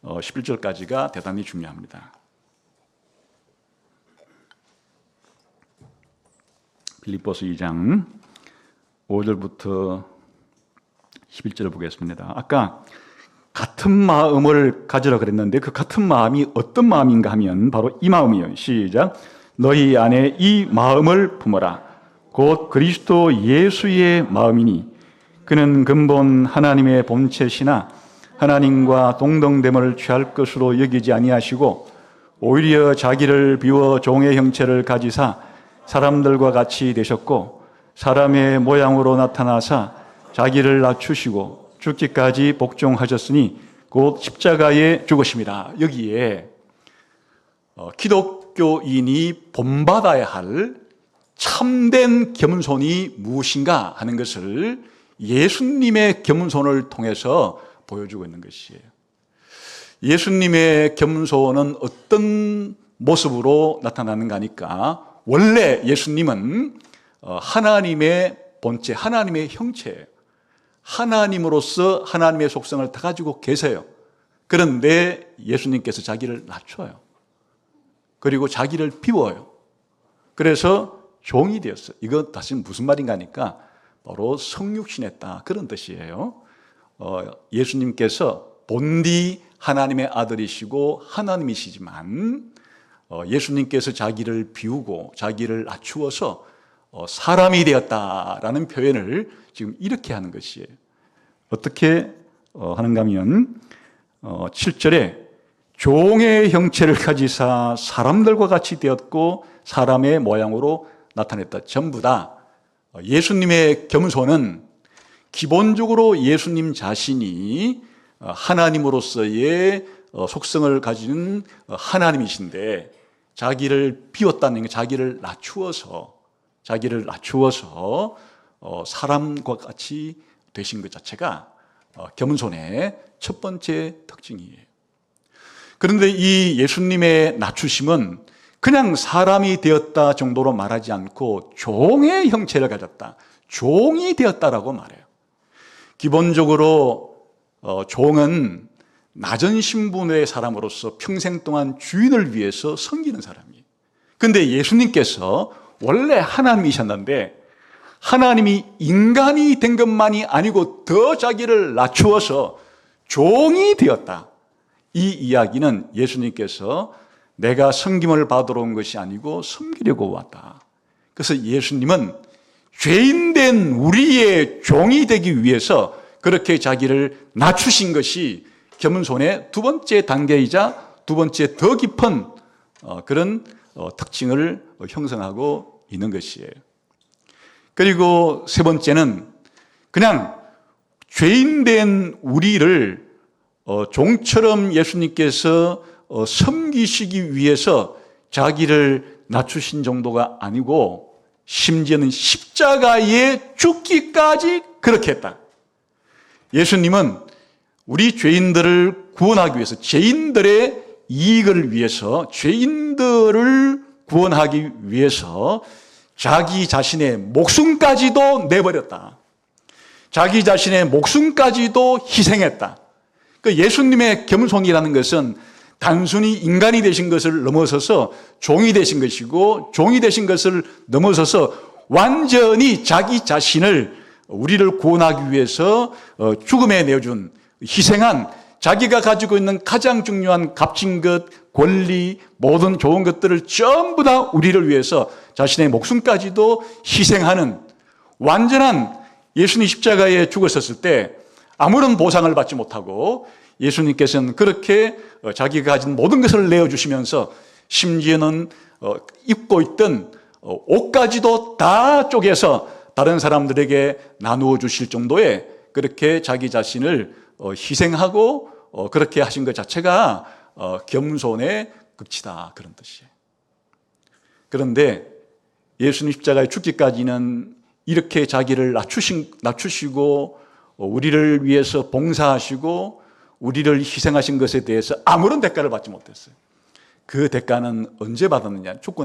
11절까지가 대단히 중요합니다. 빌립보서 2장 5절부터 11절을 보겠습니다. 아까 같은 마음을 가지라 그랬는데 그 같은 마음이 어떤 마음인가 하면 바로 이 마음이에요. 시작. 너희 안에 이 마음을 품어라. 곧 그리스도 예수의 마음이니 그는 근본 하나님의 본체시나 하나님과 동등됨을 취할 것으로 여기지 아니하시고 오히려 자기를 비워 종의 형체를 가지사 사람들과 같이 되셨고 사람의 모양으로 나타나사 자기를 낮추시고 죽기까지 복종하셨으니 곧 십자가에 죽으심이라. 여기에 기독교인이 본받아야 할 참된 겸손이 무엇인가 하는 것을 예수님의 겸손을 통해서 보여주고 있는 것이에요. 예수님의 겸손은 어떤 모습으로 나타나는가 하니까 원래 예수님은 하나님의 본체, 하나님의 형체예요. 하나님으로서 하나님의 속성을 다 가지고 계세요. 그런데 예수님께서 자기를 낮춰요. 그리고 자기를 비워요. 그래서 종이 되었어요. 이거 다시 무슨 말인가 하니까 바로 성육신했다, 그런 뜻이에요. 예수님께서 본디 하나님의 아들이시고 하나님이시지만 예수님께서 자기를 비우고 자기를 낮추어서 사람이 되었다라는 표현을 지금 이렇게 하는 것이에요. 어떻게 하는가 하면 7절에 종의 형체를 가지사 사람들과 같이 되었고 사람의 모양으로 나타냈다. 전부 다 예수님의 겸손은 기본적으로 예수님 자신이 하나님으로서의 속성을 가진 하나님이신데 자기를 비웠다는 게 자기를 낮추어서 사람과 같이 되신 것 자체가 겸손의 첫 번째 특징이에요. 그런데 이 예수님의 낮추심은 그냥 사람이 되었다 정도로 말하지 않고 종의 형체를 가졌다, 종이 되었다라고 말해요. 기본적으로 종은 낮은 신분의 사람으로서 평생 동안 주인을 위해서 섬기는 사람이에요. 그런데 예수님께서 원래 하나님이셨는데 하나님이 인간이 된 것만이 아니고 더 자기를 낮추어서 종이 되었다. 이 이야기는 예수님께서 내가 섬김을 받으러 온 것이 아니고 섬기려고 왔다. 그래서 예수님은 죄인된 우리의 종이 되기 위해서 그렇게 자기를 낮추신 것이 겸손의 두 번째 단계이자 두 번째 더 깊은 그런 특징을 형성하고 있는 것이에요. 그리고 세 번째는 그냥 죄인된 우리를 종처럼 예수님께서 섬기시기 위해서 자기를 낮추신 정도가 아니고 심지어는 십자가에 죽기까지 그렇게 했다. 예수님은 우리 죄인들을 구원하기 위해서, 죄인들의 이익을 위해서, 죄인들을 구원하기 위해서 자기 자신의 목숨까지도 내버렸다. 자기 자신의 목숨까지도 희생했다. 그 예수님의 겸손이라는 것은 단순히 인간이 되신 것을 넘어서서 종이 되신 것이고, 종이 되신 것을 넘어서서 완전히 자기 자신을 우리를 구원하기 위해서 죽음에 내어준, 희생한, 자기가 가지고 있는 가장 중요한 값진 것, 권리, 모든 좋은 것들을 전부 다 우리를 위해서 자신의 목숨까지도 희생하는 완전한, 예수님 십자가에 죽었었을 때 아무런 보상을 받지 못하고 예수님께서는 그렇게 자기가 가진 모든 것을 내어주시면서 심지어는 입고 있던 옷까지도 다 쪼개서 다른 사람들에게 나누어 주실 정도의 그렇게 자기 자신을 희생하고 그렇게 하신 것 자체가 겸손의 극치다, 그런 뜻이에요. 그런데 예수님 십자가에 죽기까지는 이렇게 자기를 낮추시고 우리를 위해서 봉사하시고 우리를 희생하신 것에 대해서 아무런 대가를 받지 못했어요. 그 대가는 언제 받았느냐? 죽고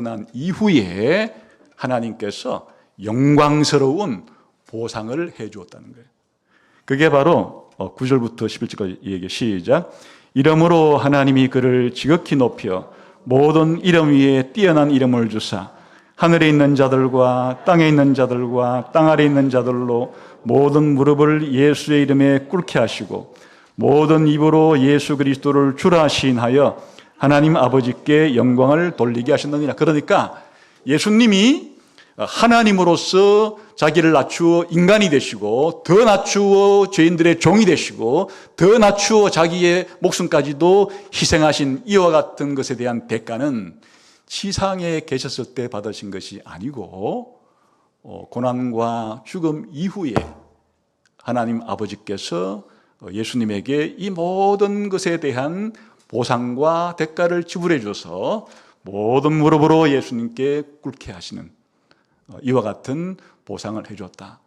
난 이후에 하나님께서 영광스러운 보상을 해 주었다는 거예요. 그게 바로 9절부터 11절까지 얘기 시작. 이러므로 하나님이 그를 지극히 높여 모든 이름 위에 뛰어난 이름을 주사 하늘에 있는 자들과 땅에 있는 자들과 땅 아래 있는 자들로 모든 무릎을 예수의 이름에 꿇게 하시고 모든 입으로 예수 그리스도를 주라 시인하여 하나님 아버지께 영광을 돌리게 하셨느니라. 그러니까 예수님이 하나님으로서 자기를 낮추어 인간이 되시고 더 낮추어 죄인들의 종이 되시고 더 낮추어 자기의 목숨까지도 희생하신 이와 같은 것에 대한 대가는 지상에 계셨을 때 받으신 것이 아니고 고난과 죽음 이후에 하나님 아버지께서 예수님에게 이 모든 것에 대한 보상과 대가를 지불해 줘서 모든 무릎으로 예수님께 꿇게 하시는 이와 같은 보상을 해 주었다.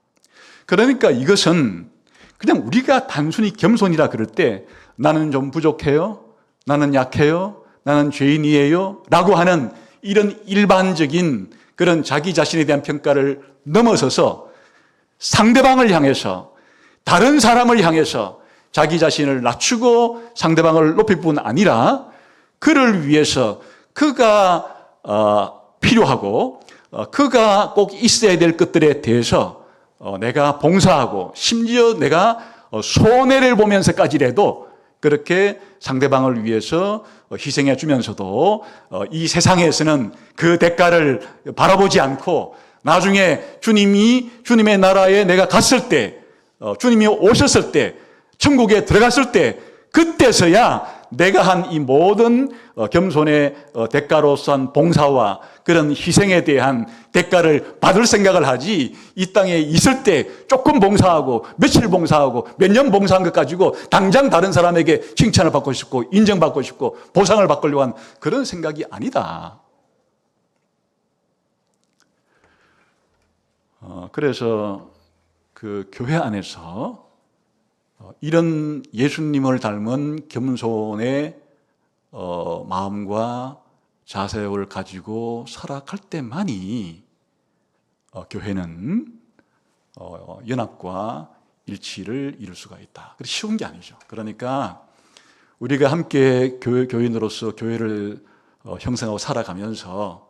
그러니까 이것은 그냥 우리가 단순히 겸손이라 그럴 때 나는 좀 부족해요, 나는 약해요, 나는 죄인이에요 라고 하는 이런 일반적인 그런 자기 자신에 대한 평가를 넘어서서 상대방을 향해서 다른 사람을 향해서 자기 자신을 낮추고 상대방을 높일 뿐 아니라 그를 위해서 그가 필요하고 그가 꼭 있어야 될 것들에 대해서 내가 봉사하고 심지어 내가 손해를 보면서까지라도 그렇게 상대방을 위해서 희생해 주면서도 이 세상에서는 그 대가를 바라보지 않고 나중에 주님의 나라에 내가 갔을 때 주님이 오셨을 때 천국에 들어갔을 때 그때서야 내가 한 이 모든 겸손의 대가로서 한 봉사와 그런 희생에 대한 대가를 받을 생각을 하지 이 땅에 있을 때 조금 봉사하고 며칠 봉사하고 몇 년 봉사한 것 가지고 당장 다른 사람에게 칭찬을 받고 싶고 인정받고 싶고 보상을 받으려고 한 그런 생각이 아니다. 그래서 그 교회 안에서 이런 예수님을 닮은 겸손의 마음과 자세를 가지고 살아갈 때만이 교회는 연합과 일치를 이룰 수가 있다. 쉬운 게 아니죠. 그러니까 우리가 함께 교인으로서 교회를 형성하고 살아가면서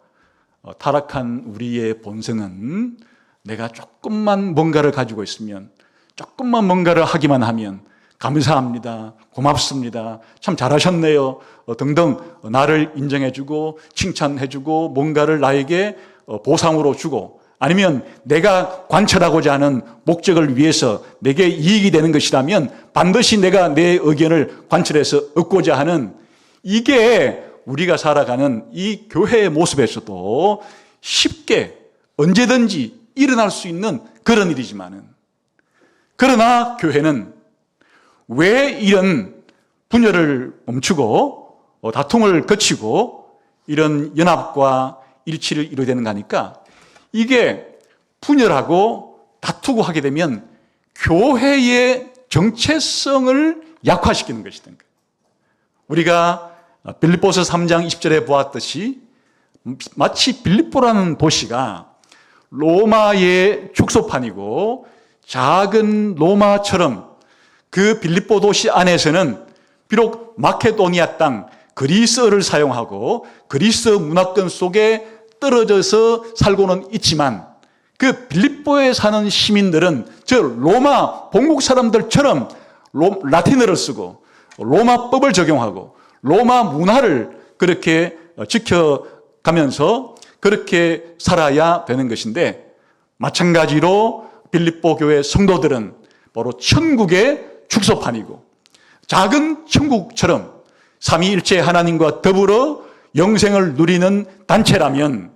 타락한 우리의 본성은 내가 조금만 뭔가를 가지고 있으면 조금만 뭔가를 하기만 하면 감사합니다, 고맙습니다, 참 잘하셨네요 등등 나를 인정해주고 칭찬해주고 뭔가를 나에게 보상으로 주고 아니면 내가 관철하고자 하는 목적을 위해서 내게 이익이 되는 것이라면 반드시 내가 내 의견을 관철해서 얻고자 하는 이게 우리가 살아가는 이 교회의 모습에서도 쉽게 언제든지 일어날 수 있는 그런 일이지만은 그러나 교회는 왜 이런 분열을 멈추고 다툼을 거치고 이런 연합과 일치를 이루어야 되는가 하니까 이게 분열하고 다투고 하게 되면 교회의 정체성을 약화시키는 것이든 우리가 빌립보서 3장 20절에 보았듯이 마치 빌립보라는 도시가 로마의 축소판이고 작은 로마처럼 그 빌립보 도시 안에서는 비록 마케도니아 땅 그리스어를 사용하고 그리스어 문화권 속에 떨어져서 살고는 있지만 그 빌립보에 사는 시민들은 저 로마 본국 사람들처럼 라틴어를 쓰고 로마법을 적용하고 로마 문화를 그렇게 지켜가면서 그렇게 살아야 되는 것인데 마찬가지로 빌립보 교회 성도들은 바로 천국의 축소판이고 작은 천국처럼 삼위일체 하나님과 더불어 영생을 누리는 단체라면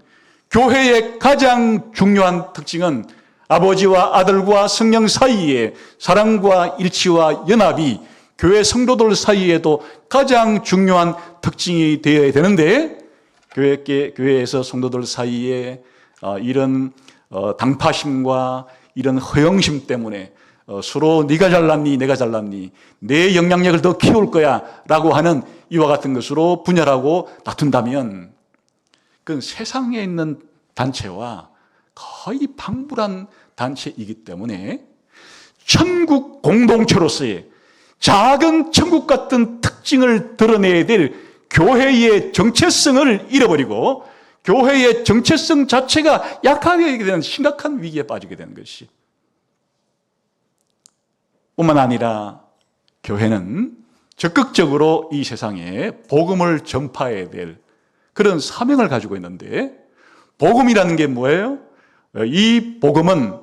교회의 가장 중요한 특징은 아버지와 아들과 성령 사이의 사랑과 일치와 연합이 교회 성도들 사이에도 가장 중요한 특징이 되어야 되는데 교회에서 성도들 사이에 이런 당파심과 이런 허영심 때문에 서로 네가 잘났니 내가 잘났니 내 영향력을 더 키울 거야 라고 하는 이와 같은 것으로 분열하고 다툰다면 그건 세상에 있는 단체와 거의 방불한 단체이기 때문에 천국 공동체로서의 작은 천국 같은 특징을 드러내야 될 교회의 정체성을 잃어버리고 교회의 정체성 자체가 약하게 되는 심각한 위기에 빠지게 되는 것이 뿐만 아니라 교회는 적극적으로 이 세상에 복음을 전파해야 될 그런 사명을 가지고 있는데 복음이라는 게 뭐예요? 이 복음은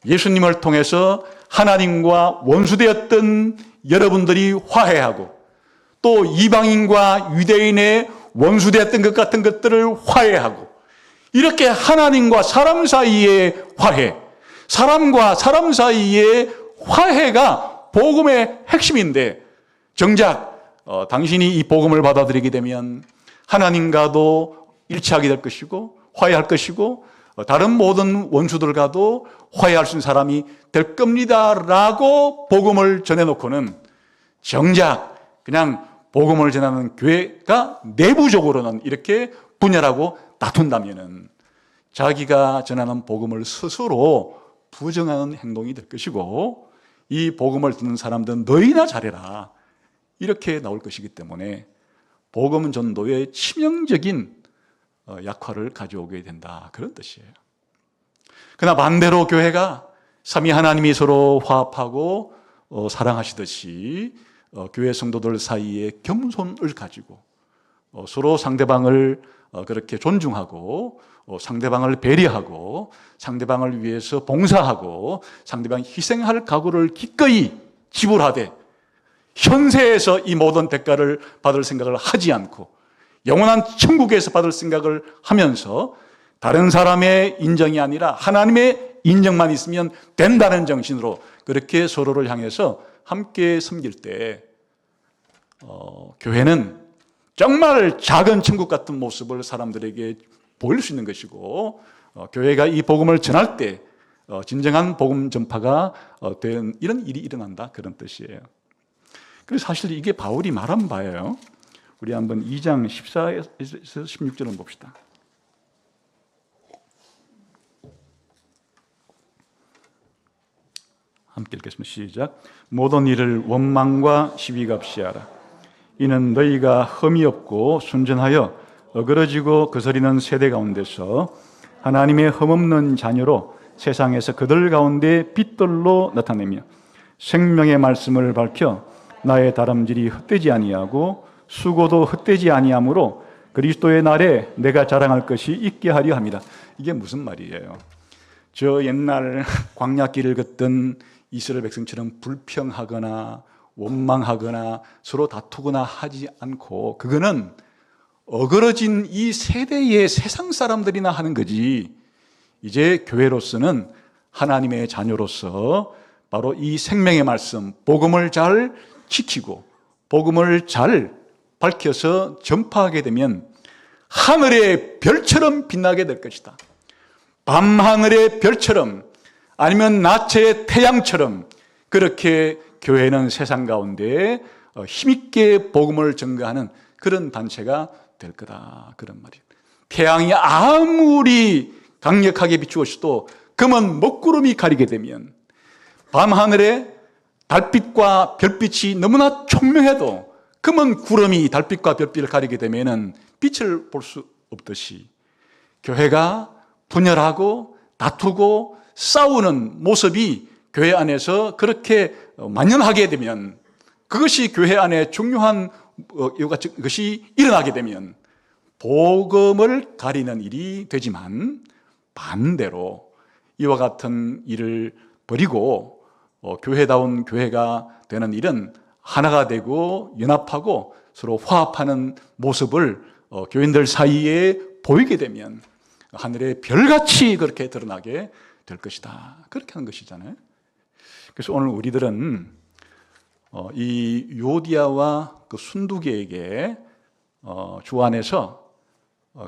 예수님을 통해서 하나님과 원수되었던 여러분들이 화해하고 또 이방인과 유대인의 원수되었던 것 같은 것들을 화해하고 이렇게 하나님과 사람 사이의 화해, 사람과 사람 사이의 화해가 복음의 핵심인데 정작 당신이 이 복음을 받아들이게 되면 하나님과도 일치하게 될 것이고 화해할 것이고 다른 모든 원수들과도 화해할 수 있는 사람이 될 겁니다라고 복음을 전해놓고는 정작 그냥 복음을 전하는 교회가 내부적으로는 이렇게 분열하고 다툰다면은 자기가 전하는 복음을 스스로 부정하는 행동이 될 것이고 이 복음을 듣는 사람들은 너희나 잘해라 이렇게 나올 것이기 때문에 복음 전도의 치명적인 약화를 가져오게 된다 그런 뜻이에요. 그러나 반대로 교회가 삼위 하나님이 서로 화합하고 사랑하시듯이 교회 성도들 사이에 겸손을 가지고 서로 상대방을 그렇게 존중하고 상대방을 배려하고 상대방을 위해서 봉사하고 상대방 희생할 각오를 기꺼이 지불하되 현세에서 이 모든 대가를 받을 생각을 하지 않고 영원한 천국에서 받을 생각을 하면서 다른 사람의 인정이 아니라 하나님의 인정만 있으면 된다는 정신으로 그렇게 서로를 향해서 함께 섬길 때 교회는 정말 작은 천국 같은 모습을 사람들에게 보일 수 있는 것이고 교회가 이 복음을 전할 때 진정한 복음 전파가 된 이런 일이 일어난다 그런 뜻이에요. 그래서 사실 이게 바울이 말한 바예요. 우리 한번 2장 14에서 16절을 봅시다. 함께 읽겠습니다. 시작. 모든 일을 원망과 시비가 없이 하라. 이는 너희가 흠이 없고 순전하여 어그러지고 거스리는 세대 가운데서 하나님의 흠없는 자녀로 세상에서 그들 가운데 빛들로 나타내며 생명의 말씀을 밝혀 나의 다름질이 헛되지 아니하고 수고도 헛되지 아니하므로 그리스도의 날에 내가 자랑할 것이 있게 하려 합니다. 이게 무슨 말이에요? 저 옛날 광야길을 걷던 이스라엘 백성처럼 불평하거나 원망하거나 서로 다투거나 하지 않고 그거는 어그러진 이 세대의 세상 사람들이나 하는 거지 이제 교회로서는 하나님의 자녀로서 바로 이 생명의 말씀 복음을 잘 지키고 복음을 잘 밝혀서 전파하게 되면 하늘의 별처럼 빛나게 될 것이다. 밤하늘의 별처럼 아니면 낮의 태양처럼 그렇게 교회는 세상 가운데 힘있게 복음을 전가하는 그런 단체가 될 거다 그런 말이에요. 태양이 아무리 강력하게 비추어도 검은 먹구름이 가리게 되면 밤하늘에 달빛과 별빛이 너무나 총명해도 검은 구름이 달빛과 별빛을 가리게 되면 빛을 볼 수 없듯이 교회가 분열하고 다투고 싸우는 모습이 교회 안에서 그렇게 만연하게 되면 그것이 교회 안에 중요한 것이 일어나게 되면 복음을 가리는 일이 되지만 반대로 이와 같은 일을 버리고 교회다운 교회가 되는 일은 하나가 되고 연합하고 서로 화합하는 모습을 교인들 사이에 보이게 되면 하늘의 별같이 그렇게 드러나게 될 것이다. 그렇게 하는 것이잖아요. 그래서 오늘 우리들은 이 유오디아와 그 순두계에게 주 안에서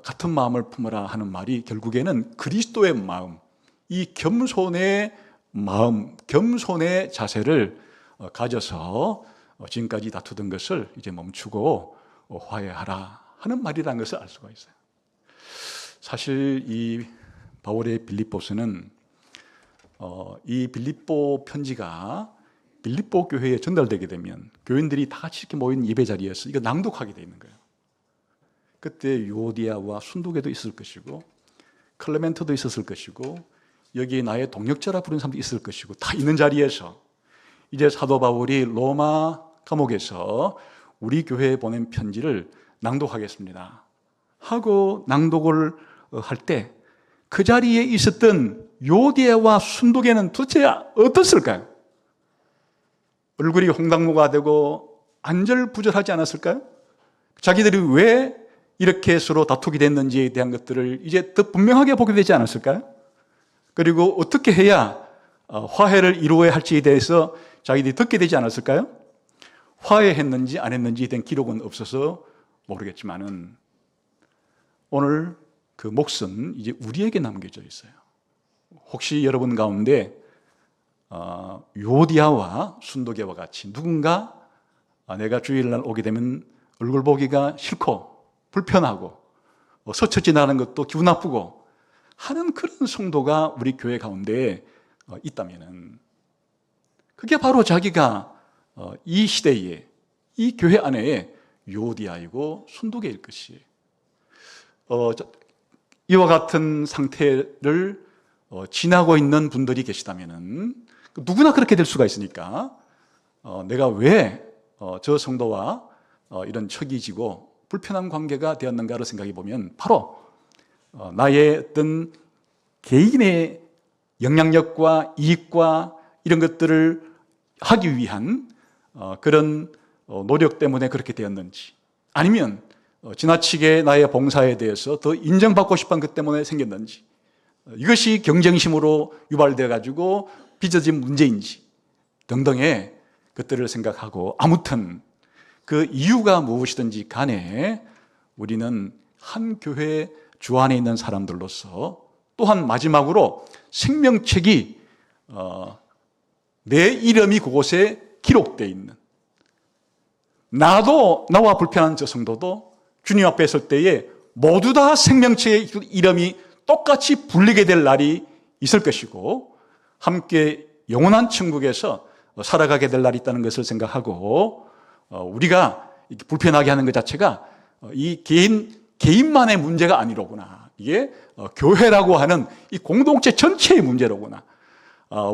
같은 마음을 품으라 하는 말이 결국에는 그리스도의 마음, 이 겸손의 마음, 겸손의 자세를 가져서 지금까지 다투던 것을 이제 멈추고 화해하라 하는 말이라는 것을 알 수가 있어요. 사실 이 바울의 빌립보서는 이 빌립보 편지가 빌립보 교회에 전달되게 되면 교인들이 다 같이 이렇게 모인 예배 자리에서 이거 낭독하게 돼 있는 거예요. 그때 유오디아와 순두계도 있을 것이고 클레멘토도 있었을 것이고 여기에 나의 동역자라 부르는 사람도 있을 것이고 다 있는 자리에서 이제 사도 바울이 로마 감옥에서 우리 교회에 보낸 편지를 낭독하겠습니다 하고 낭독을 할 때 그 자리에 있었던 유오디아와 순두계는 도대체 어떻을까요? 얼굴이 홍당무가 되고 안절부절하지 않았을까요? 자기들이 왜 이렇게 서로 다투게 됐는지에 대한 것들을 이제 더 분명하게 보게 되지 않았을까요? 그리고 어떻게 해야 화해를 이루어야 할지에 대해서 자기들이 듣게 되지 않았을까요? 화해했는지 안 했는지에 대한 기록은 없어서 모르겠지만은 오늘 그 몫은 이제 우리에게 남겨져 있어요. 혹시 여러분 가운데 유오디아와 순두계와 같이 누군가 내가 주일날 오게 되면 얼굴 보기가 싫고 불편하고 스쳐 지나가는 것도 기분 나쁘고 하는 그런 성도가 우리 교회 가운데 있다면은 그게 바로 자기가 이 시대에 이 교회 안에 유오디아이고 순두계일 것이에요. 이와 같은 상태를 지나고 있는 분들이 계시다면은 누구나 그렇게 될 수가 있으니까 내가 왜 저 성도와 이런 척이 지고 불편한 관계가 되었는가를 생각해 보면 바로 나의 어떤 개인의 영향력과 이익과 이런 것들을 하기 위한 그런 노력 때문에 그렇게 되었는지 아니면 지나치게 나의 봉사에 대해서 더 인정받고 싶은 것 때문에 생겼는지 이것이 경쟁심으로 유발되어 가지고 빚어진 문제인지 등등의 것들을 생각하고 아무튼 그 이유가 무엇이든지 간에 우리는 한 교회 주 안에 있는 사람들로서 또한 마지막으로 생명책이 내 이름이 그곳에 기록되어 있는 나도 나와 불편한 저 성도도 주님 앞에 설 때에 모두 다 생명책의 이름이 똑같이 불리게 될 날이 있을 것이고 함께 영원한 천국에서 살아가게 될 날이 있다는 것을 생각하고 우리가 불편하게 하는 것 자체가 이 개인만의 문제가 아니로구나. 이게 교회라고 하는 이 공동체 전체의 문제로구나.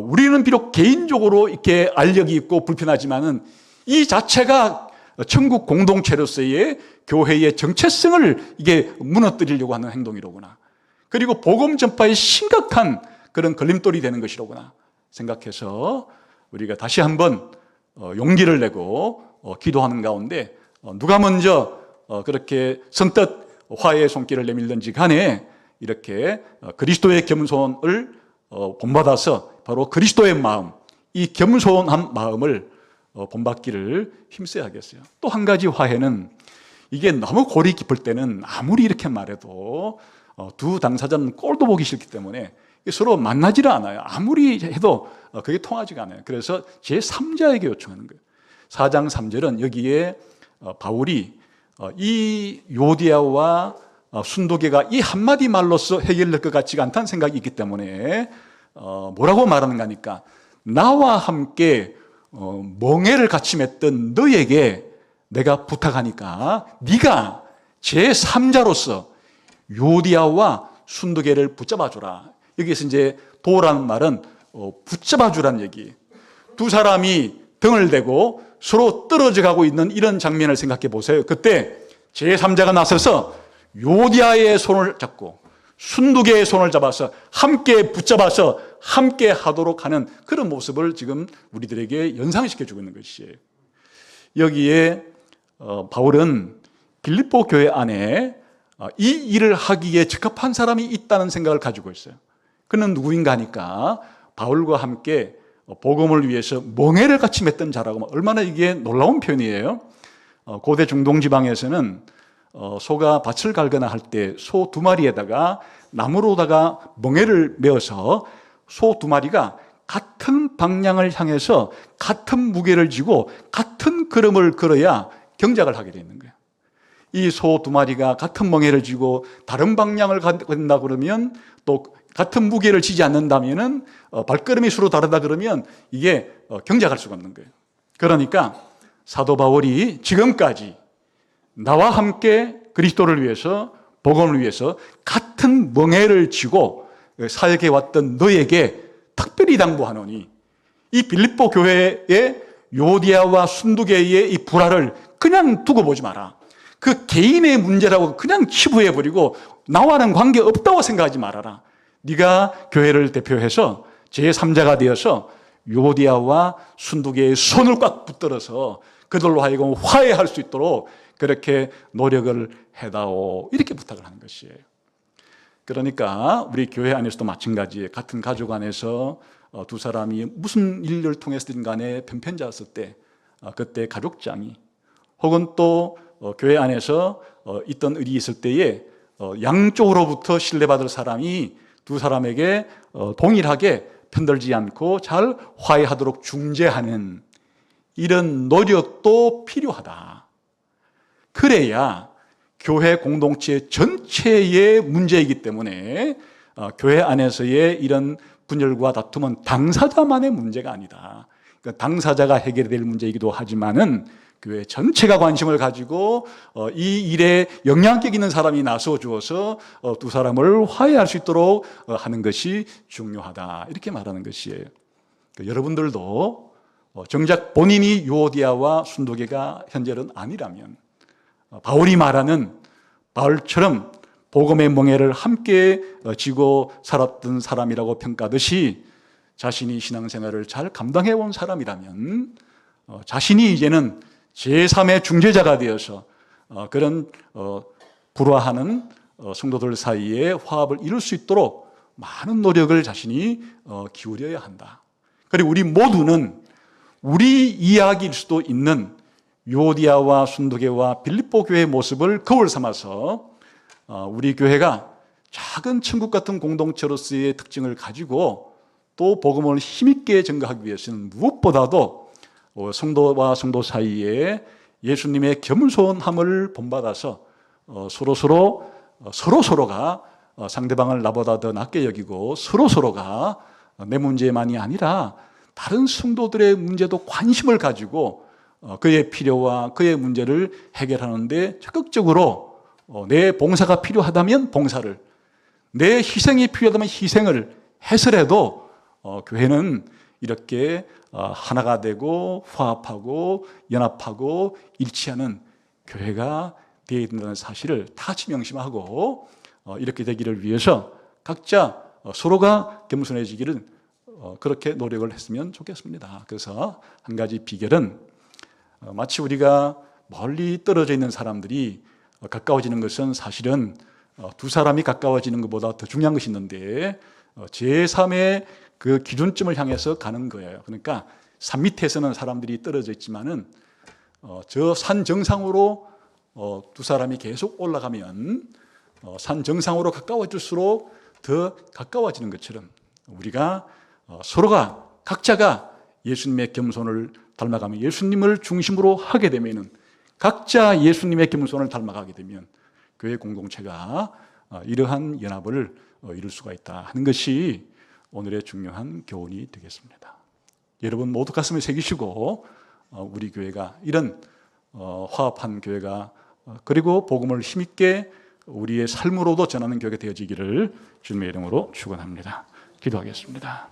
우리는 비록 개인적으로 이렇게 알력이 있고 불편하지만은 이 자체가 천국 공동체로서의 교회의 정체성을 이게 무너뜨리려고 하는 행동이로구나. 그리고 복음 전파에 심각한 그런 걸림돌이 되는 것이로구나 생각해서 우리가 다시 한번 용기를 내고 기도하는 가운데 누가 먼저 그렇게 선뜻 화해의 손길을 내밀든지 간에 이렇게 그리스도의 겸손을 본받아서 바로 그리스도의 마음, 이 겸손한 마음을 본받기를 힘써야 하겠어요. 또 한 가지 화해는 이게 너무 골이 깊을 때는 아무리 이렇게 말해도 두 당사자는 꼴도 보기 싫기 때문에 서로 만나지를 않아요. 아무리 해도 그게 통하지가 않아요. 그래서 제3자에게 요청하는 거예요. 4장 3절은 여기에 바울이 이 요디아와 순두계가 이 한마디 말로써 해결될 것 같지가 않다는 생각이 있기 때문에 뭐라고 말하는가 하니까 나와 함께 멍에를 같이 맺던 너에게 내가 부탁하니까 네가 제3자로서 요디아와 순두계를 붙잡아주라. 여기서 이제 도라는 말은 붙잡아주라는 얘기. 두 사람이 등을 대고 서로 떨어져 가고 있는 이런 장면을 생각해 보세요. 그때 제3자가 나서서 요디아의 손을 잡고 순두계의 손을 잡아서 함께 붙잡아서 함께 하도록 하는 그런 모습을 지금 우리들에게 연상시켜주고 있는 것이에요. 여기에 바울은 빌립보 교회 안에 이 일을 하기에 적합한 사람이 있다는 생각을 가지고 있어요. 그는 누구인가 하니까 바울과 함께 복음을 위해서 멍에를 같이 맺던 자라고 얼마나 이게 놀라운 표현이에요. 고대 중동 지방에서는 소가 밭을 갈거나 할 때 소 두 마리에다가 나무로다가 멍에를 메어서 소 두 마리가 같은 방향을 향해서 같은 무게를 지고 같은 걸음을 걸어야 경작을 하게 되는 거예요. 이 소 두 마리가 같은 멍에를 쥐고 다른 방향을 간다 그러면, 또 같은 무게를 지지 않는다면은 발걸음이 서로 다르다 그러면 이게 경작할 수가 없는 거예요. 그러니까 사도 바울이 지금까지 나와 함께 그리스도를 위해서, 복음을 위해서 같은 멍에를 쥐고 사역해 왔던 너에게 특별히 당부하노니, 이 빌립보 교회의 요디아와 순두계의 이 불화를 그냥 두고 보지 마라. 그 개인의 문제라고 그냥 치부해버리고 나와는 관계없다고 생각하지 말아라. 네가 교회를 대표해서 제3자가 되어서 요디아와 순두계의 손을 꽉 붙들어서 그들로 하여금 화해할 수 있도록 그렇게 노력을 해다오, 이렇게 부탁을 하는 것이에요. 그러니까 우리 교회 안에서도 마찬가지예요. 같은 가족 안에서 두 사람이 무슨 일을 통해서든 간에 편편자였을 때, 그때 가족장이, 혹은 또 교회 안에서 있던 일이 있을 때에 양쪽으로부터 신뢰받을 사람이 두 사람에게 동일하게 편들지 않고 잘 화해하도록 중재하는 이런 노력도 필요하다. 그래야 교회 공동체 전체의 문제이기 때문에 교회 안에서의 이런 분열과 다툼은 당사자만의 문제가 아니다. 그러니까 당사자가 해결해야 될 문제이기도 하지만은 교회 전체가 관심을 가지고 이 일에 영향력 있는 사람이 나서 주어서 두 사람을 화해할 수 있도록 하는 것이 중요하다, 이렇게 말하는 것이에요. 그러니까 여러분들도 정작 본인이 요디아와 순두계가 현재는 아니라면, 바울이 말하는 바울처럼 복음의 멍에를 함께 쥐고 살았던 사람이라고 평가하듯이 자신이 신앙생활을 잘 감당해온 사람이라면 자신이 이제는 제3의 중재자가 되어서 그런 불화하는 성도들 사이에 화합을 이룰 수 있도록 많은 노력을 자신이 기울여야 한다. 그리고 우리 모두는 우리 이야기일 수도 있는 요디아와 순두계와 빌립보 교회의 모습을 거울 삼아서 우리 교회가 작은 천국 같은 공동체로서의 특징을 가지고 또 복음을 힘있게 전가하기 위해서는 무엇보다도 성도와 성도 사이에 예수님의 겸손함을 본받아서 서로가 상대방을 나보다 더 낮게 여기고 서로가 내 문제만이 아니라 다른 성도들의 문제도 관심을 가지고 그의 필요와 그의 문제를 해결하는 데 적극적으로 내 봉사가 필요하다면 봉사를, 내 희생이 필요하다면 희생을 해서라도 교회는 이렇게 하나가 되고 화합하고 연합하고 일치하는 교회가 되어야 된다는 사실을 다 같이 명심하고 이렇게 되기를 위해서 각자 서로가 겸손해지기를 그렇게 노력을 했으면 좋겠습니다. 그래서 한 가지 비결은, 마치 우리가 멀리 떨어져 있는 사람들이 가까워지는 것은 사실은 두 사람이 가까워지는 것보다 더 중요한 것이 있는데 제3의 그 기준점을 향해서 가는 거예요. 그러니까 산 밑에서는 사람들이 떨어져 있지만은 저 산 정상으로 두 사람이 계속 올라가면 산 정상으로 가까워질수록 더 가까워지는 것처럼 우리가 서로가 각자가 예수님의 겸손을 닮아가면, 예수님을 중심으로 하게 되면은, 각자 예수님의 겸손을 닮아가게 되면 교회 공동체가 이러한 연합을 이룰 수가 있다 하는 것이 오늘의 중요한 교훈이 되겠습니다. 여러분 모두 가슴에 새기시고 우리 교회가 이런 화합한 교회가, 그리고 복음을 힘있게 우리의 삶으로도 전하는 교회가 되어지기를 주님의 이름으로 축원합니다. 기도하겠습니다.